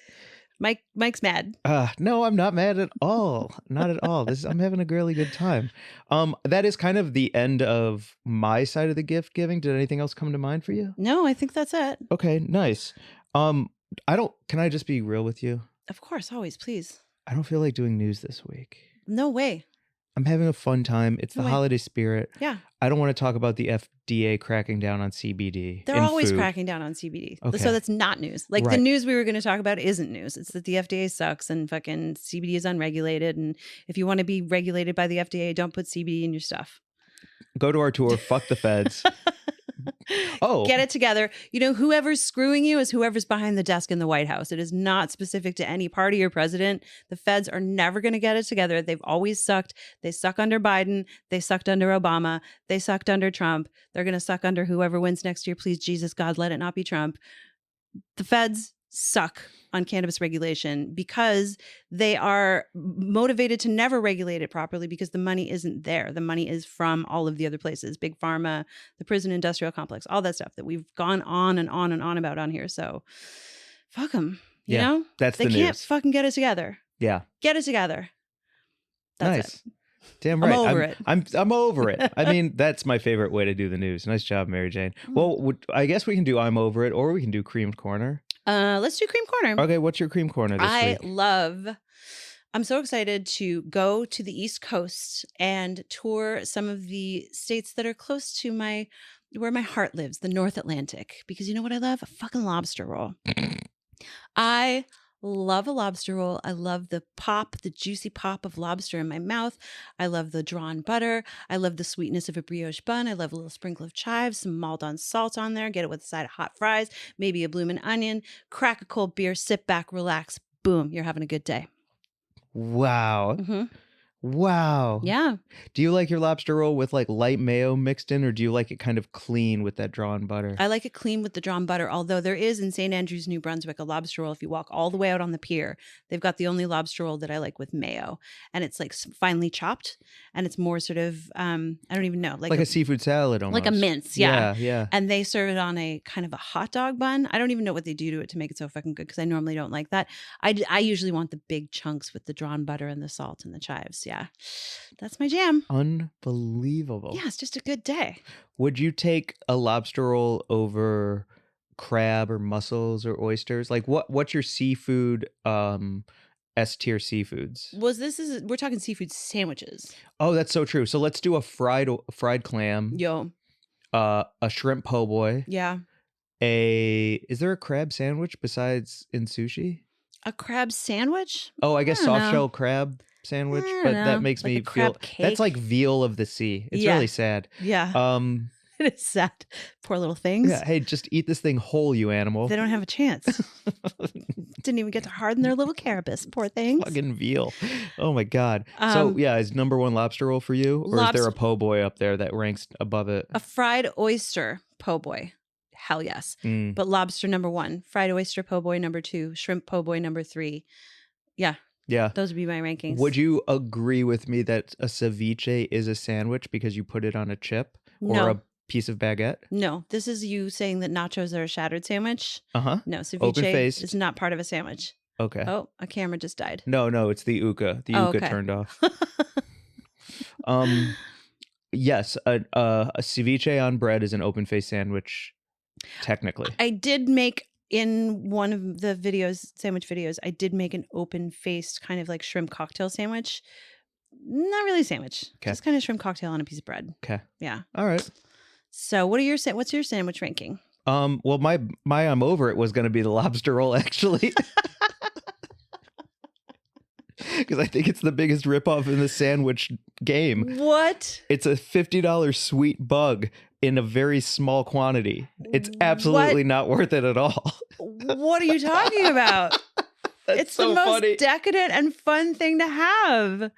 Mike's mad. No, I'm not mad at all. Not at all. I'm having a really good time. That is kind of the end of my side of the gift giving. Did anything else come to mind for you? No, I think that's it. Okay, nice. Can I just be real with you? Of course, always, please. I don't feel like doing news this week. No way. I'm having a fun time. It's the No way. holiday spirit. Yeah. I don't want to talk about the FDA cracking down on CBD. They're in always food. cracking down on CBD. Okay. So that's not news. Like the Right. news we were going to talk about isn't news. It's that the FDA sucks and fucking CBD is unregulated. And if you want to be regulated by the FDA, don't put CBD in your stuff. Go to our tour. Fuck the feds. Oh. Get it together. You know, whoever's screwing you is whoever's behind the desk in the White House. It is not specific to any party or president. The feds are never going to get it together. They've always sucked. They suck under Biden. They sucked under Obama. They sucked under Trump. They're going to suck under whoever wins next year. Please, Jesus, God, let it not be Trump. The feds suck on cannabis regulation because they are motivated to never regulate it properly because the money isn't there. The money is from all of the other places, big pharma, the prison industrial complex, all that stuff that we've gone on and on and on about on here. So fuck them, you Yeah, know? that's they the can't news. fucking get it together. Yeah. Get it together. That's Nice. it. Damn I'm right. over it. I'm over it. I mean, that's my favorite way to do the news. Nice job, Mary Jane. Well, I guess we can do I'm over it, or we can do creamed corner. Let's do cream corner. Okay, what's your cream corner this week? I'm so excited to go to the East Coast and tour some of the states that are close to where my heart lives, the North Atlantic. Because you know what I love? A fucking lobster roll. I love a lobster roll. I love the juicy pop of lobster in my mouth. I love the drawn butter. I love the sweetness of a brioche bun. I love a little sprinkle of chives, some Maldon salt on there. Get it with a side of hot fries, maybe a bloomin' onion. Crack a cold beer, sit back, relax. Boom, you're having a good day. Wow. Mm-hmm. Wow. Yeah. Do you like your lobster roll with like light mayo mixed in, or do you like it kind of clean with that drawn butter? I like it clean with the drawn butter, although there is in St. Andrews, New Brunswick, a lobster roll. If you walk all the way out on the pier, they've got the only lobster roll that I like with mayo. And it's like finely chopped and it's more sort of, I don't even know. Like a seafood salad almost. Like a mince, yeah. Yeah. And they serve it on a kind of a hot dog bun. I don't even know what they do to it to make it so fucking good because I normally don't like that. I usually want the big chunks with the drawn butter and the salt and the chives. Yeah. That's my jam. Unbelievable. Yeah, it's just a good day. Would you take a lobster roll over crab or mussels or oysters? Like what's your seafood S tier seafoods? We're talking seafood sandwiches. Oh, that's so true. So let's do a fried clam. Yo. A shrimp po' boy. Yeah. Is there a crab sandwich besides in sushi? A crab sandwich? Oh, I guess I don't soft know. shell crab sandwich, I don't but know. that makes Like me a crab feel cake? that's like veal of the sea. It's Yeah. really sad. Yeah. It is sad. Poor little things. Yeah, hey, just eat this thing whole, you animal. They don't have a chance. Didn't even get to harden their little carapace. Poor things. Fucking veal. Oh my god. So yeah, is number one lobster roll for you, or is there a po' boy up there that ranks above it? A fried oyster po' boy. Hell yes. Mm. But lobster number 1, fried oyster po' boy number 2, shrimp po' boy number 3. Yeah. Yeah. Those would be my rankings. Would you agree with me that a ceviche is a sandwich because you put it on a chip or No. a piece of baguette? No. This is you saying that nachos are a shattered sandwich. Uh-huh. No, ceviche Open-faced. is not part of a sandwich. Okay. Oh, a camera just died. No, it's the Ooka. The Oh, Ooka okay. turned off. Yes, a ceviche on bread is an open face sandwich, technically. I did make in one of the sandwich videos, I did make an open faced kind of like shrimp cocktail sandwich. Not really a sandwich, just kind of shrimp cocktail on a piece of bread. Okay. Yeah. All right. So what's your sandwich ranking? Well, my I'm over it was going to be the lobster roll, actually. Because I think it's the biggest ripoff in the sandwich game. What? It's a $50 sweet bug in a very small quantity. It's absolutely not worth it at all. What are you talking about? It's so the most funny. decadent and fun thing to have.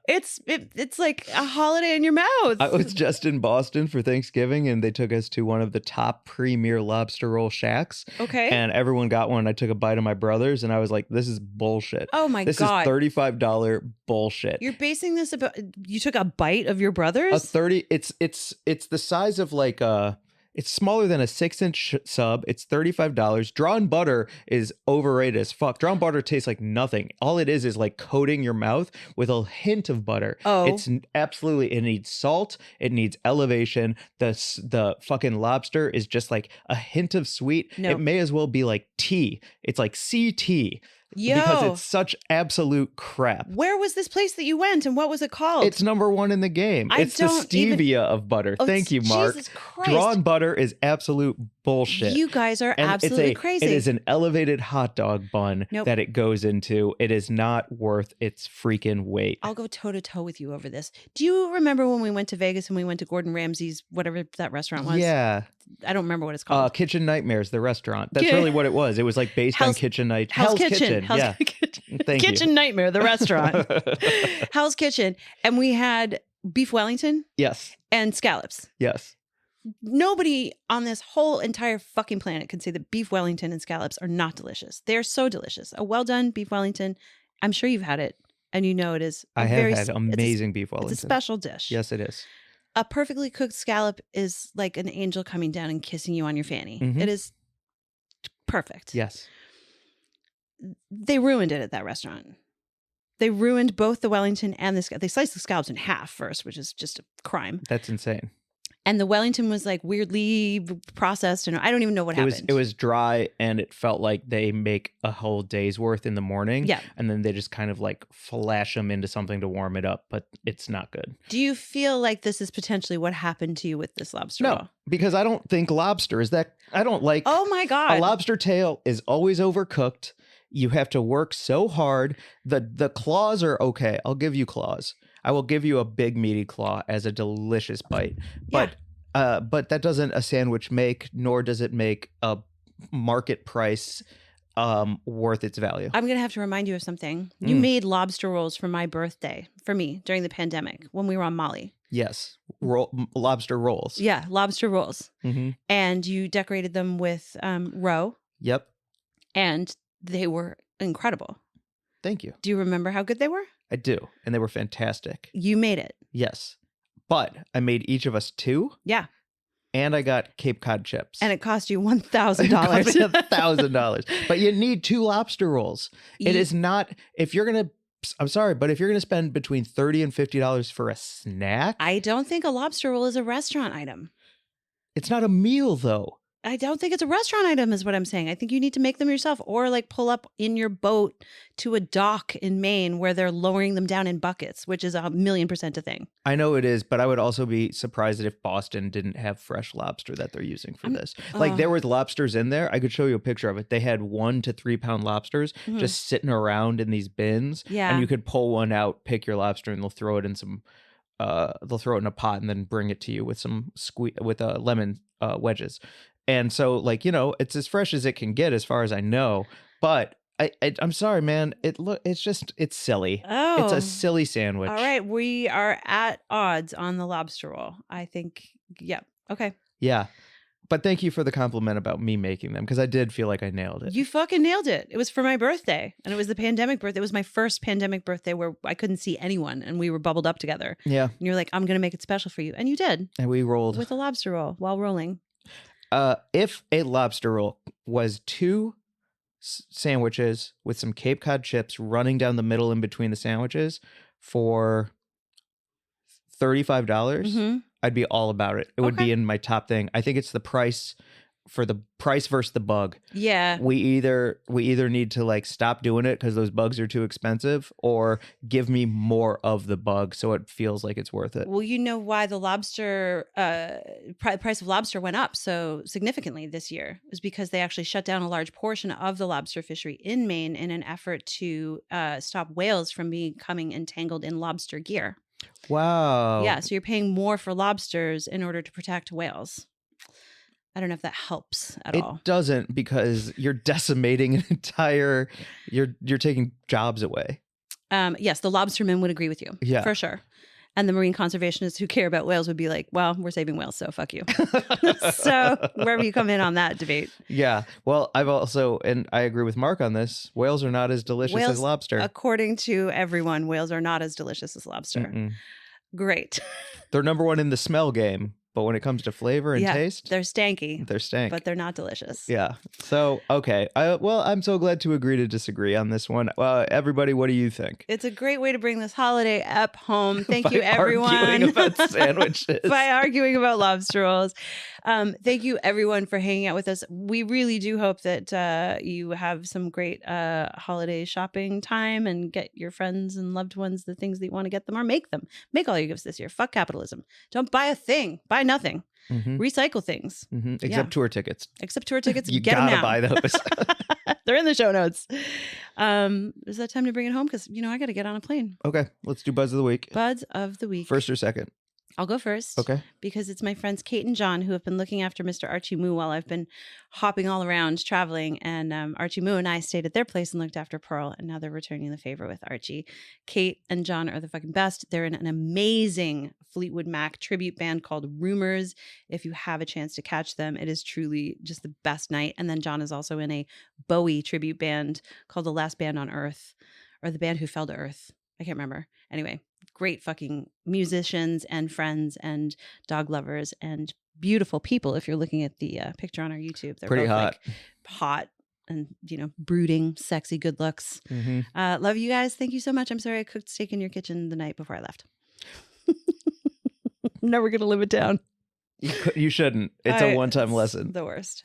It's like a holiday in your mouth. I was just in Boston for Thanksgiving, and they took us to one of the top premier lobster roll shacks. Okay. And everyone got one. I took a bite of my brother's, and I was like, "This is bullshit. Oh my God! This is $35 bullshit." You're basing this about you took a bite of your brother's? It's the size of like it's smaller than a 6-inch sub. It's $35. Drawn butter is overrated as fuck. Drawn butter tastes like nothing. All it is like coating your mouth with a hint of butter. Oh. It's absolutely, it needs salt. It needs elevation. The fucking lobster is just like a hint of sweet. Nope. It may as well be like tea. It's like CT. Yo. Because it's such absolute crap. Where was this place that you went and what was it called? It's number one in the game. It's the stevia of butter. Oh, Thank you, Mark. Jesus Christ. Drawn butter is absolute bullshit. You guys are And absolutely crazy. It is an elevated hot dog bun Nope. that it goes into. It is not worth its freaking weight. I'll go toe to toe with you over this. Do you remember when we went to Vegas and we went to Gordon Ramsay's, whatever that restaurant was? Yeah. I don't remember what it's called. Kitchen Nightmares, the restaurant. That's really what it was. It was like based on Kitchen Night. Hell's Kitchen. Yeah. Thank you. Kitchen Nightmare, the restaurant. Hell's Kitchen. And we had beef Wellington Yes. and scallops. Yes. Nobody on this whole entire fucking planet can say that beef Wellington and scallops are not delicious. They're so delicious. A well done beef Wellington. I'm sure you've had it and you know it is. I have had amazing beef Wellington. It's a special dish. Yes, it is. A perfectly cooked scallop is like an angel coming down and kissing you on your fanny. Mhm. It is perfect. Yes. They ruined it at that restaurant. They ruined both the Wellington and they sliced the scallops in half first, which is just a crime. That's insane. And the Wellington was like weirdly processed, and I don't even know what happened. It was dry, and it felt like they make a whole day's worth in the morning. Yeah. And then they just kind of like flash them into something to warm it up, but it's not good. Do you feel like this is potentially what happened to you with this lobster roll? No, because I don't think lobster is that. I don't like. Oh my God. A lobster tail is always overcooked. You have to work so hard. The claws are okay. I'll give you claws. I will give you a big meaty claw as a delicious bite. But that doesn't a sandwich make, nor does it make a market price worth its value. I'm going to have to remind you of something. You made lobster rolls for my birthday, for me, during the pandemic when we were on Mollie. Yes. Lobster rolls. Yeah, lobster rolls. Mm-hmm. And you decorated them with roe. Yep. And they were incredible. Thank you. Do you remember how good they were? I do. And they were fantastic. You made it. Yes. But I made each of us 2. Yeah. And I got Cape Cod chips. And it cost you $1,000. $1,000. But you need 2 lobster rolls. It is not, if you're going to, I'm sorry, but if you're going to spend between $30 and $50 for a snack. I don't think a lobster roll is a restaurant item. It's not a meal, though. I don't think it's a restaurant item is what I'm saying. I think you need to make them yourself or like pull up in your boat to a dock in Maine where they're lowering them down in buckets, which is 1,000,000% a thing. I know it is, but I would also be surprised if Boston didn't have fresh lobster that they're using for this. Like there was lobsters in there. I could show you a picture of it. They had 1 to 3 pound lobsters just sitting around in these bins. Yeah. And you could pull one out, pick your lobster, and they'll throw it in some they'll throw it in a pot and then bring it to you with some lemon wedges. And so, like, you know, it's as fresh as it can get as far as I know. But I'm sorry, man. It's silly. Oh. It's a silly sandwich. All right. We are at odds on the lobster roll. I think, yeah. Okay. Yeah. But thank you for the compliment about me making them because I did feel like I nailed it. You fucking nailed it. It was for my birthday and it was the pandemic birthday. It was my first pandemic birthday where I couldn't see anyone and we were bubbled up together. Yeah. And you're like, I'm going to make it special for you. And you did. And we rolled. With a lobster roll while rolling. If a lobster roll was too sandwiches with some Cape Cod chips running down the middle in between the sandwiches for $35, Mhm. I'd be all about it. It would Okay. be in my top thing. I think it's the price for the price versus the bug. Yeah. We either need to like stop doing it because those bugs are too expensive, or give me more of the bug so it feels like it's worth it. Well, you know why the lobster price of lobster went up so significantly this year is because they actually shut down a large portion of the lobster fishery in Maine in an effort to stop whales from becoming entangled in lobster gear. Wow. Yeah, so you're paying more for lobsters in order to protect whales. I don't know if that helps at It all. doesn't, because you're decimating an entire. You're taking jobs away. Yes, the lobstermen would agree with you. Yeah. For sure. And the marine conservationists who care about whales would be like, well, we're saving whales, so fuck you. So wherever you come in on that debate. Yeah. Well, I've also, and I agree with Mark on this, whales are not as delicious as Whales, lobster. according to everyone, whales are not as delicious as lobster. Mm-mm. Great. They're number one in the smell game, but when it comes to flavor and taste, they're stanky, they're stank. but they're not delicious. Yeah. So, okay. Well, I'm so glad to agree to disagree on this one. Everybody, what do you think? It's a great way to bring this holiday up home. Thank you, By everyone. arguing about sandwiches. By arguing about lobster rolls. Thank you, everyone, for hanging out with us. We really do hope that you have some great holiday shopping time and get your friends and loved ones the things that you want to get them, or make them. Make all your gifts this year. Fuck capitalism. Don't buy a thing. Buy nothing. Mm-hmm. Recycle things. Mm-hmm. Except tour tickets. Except tour tickets. You get them gotta now. buy those. They're in the show notes. Is that time to bring it home? Because, I got to get on a plane. Okay. Let's do Buzz of the Week. Buds of the week. First or second? I'll go first. Okay. Because it's my friends Kate and John who have been looking after Mr. Archie Moo while I've been hopping all around traveling. And Archie Moo and I stayed at their place and looked after Pearl. And now they're returning the favor with Archie. Kate and John are the fucking best. They're in an amazing Fleetwood Mac tribute band called Rumors. If you have a chance to catch them, it is truly just the best night. And then John is also in a Bowie tribute band called The Last Band on Earth, or The Band Who Fell to Earth. I can't remember. Anyway, great fucking musicians and friends and dog lovers and beautiful people. If you're looking at the picture on our YouTube, they're pretty both hot. like hot and, brooding, sexy, good looks. Mm-hmm. Love you guys. Thank you so much. I'm sorry I cooked steak in your kitchen the night before I left. I'm never going to live it down. You shouldn't. It's a one-time lesson. The worst.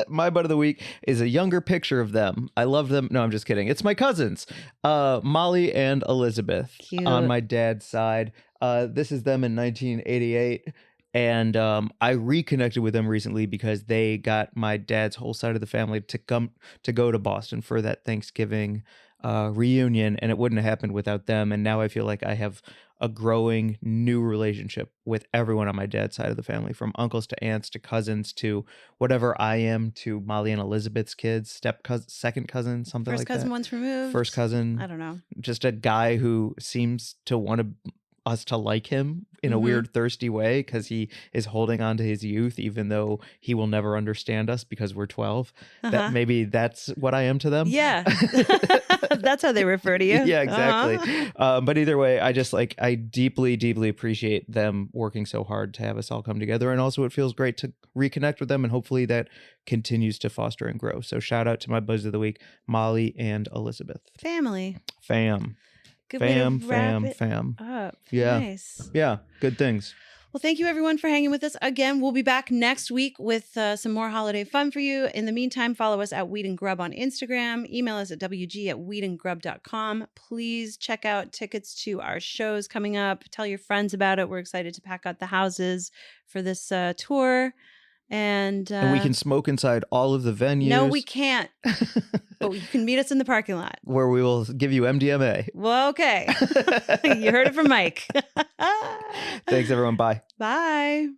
My butt of the week is a younger picture of them. I love them. No, I'm just kidding. It's my cousins, Mollie and Elizabeth. Cute. On my dad's side. This is them in 1988. And I reconnected with them recently because they got my dad's whole side of the family to go to Boston for that Thanksgiving reunion, and it wouldn't have happened without them. And now I feel like I have a growing new relationship with everyone on my dad's side of the family, from uncles to aunts to cousins to whatever I am to Mollie and Elizabeth's kids, second cousin, something First like cousin that. once removed. First cousin. I don't know. Just a guy who seems to want us to like him in a Mhm. weird, thirsty way, because he is holding on to his youth, even though he will never understand us because we're 12. Uh-huh. That maybe that's what I am to them. Yeah. That's how they refer to you. Yeah, exactly. Uh-huh. But either way, I deeply, deeply appreciate them working so hard to have us all come together. And also it feels great to reconnect with them, and hopefully that continues to foster and grow. So shout out to my Buzz of the Week, Mollie and Elizabeth. Family. Fam. Good way to wrap it Fam. up. Yeah. Nice. Yeah. Good things. Well, thank you everyone for hanging with us. Again, we'll be back next week with some more holiday fun for you. In the meantime, follow us at Weed and Grub on Instagram. Email us at wg@weedandgrub.com. Please check out tickets to our shows coming up. Tell your friends about it. We're excited to pack out the houses for this tour. And we can smoke inside all of the venues. No, we can't. But you can meet us in the parking lot. Where we will give you MDMA. Well, okay. You heard it from Mike. Thanks, everyone. Bye. Bye.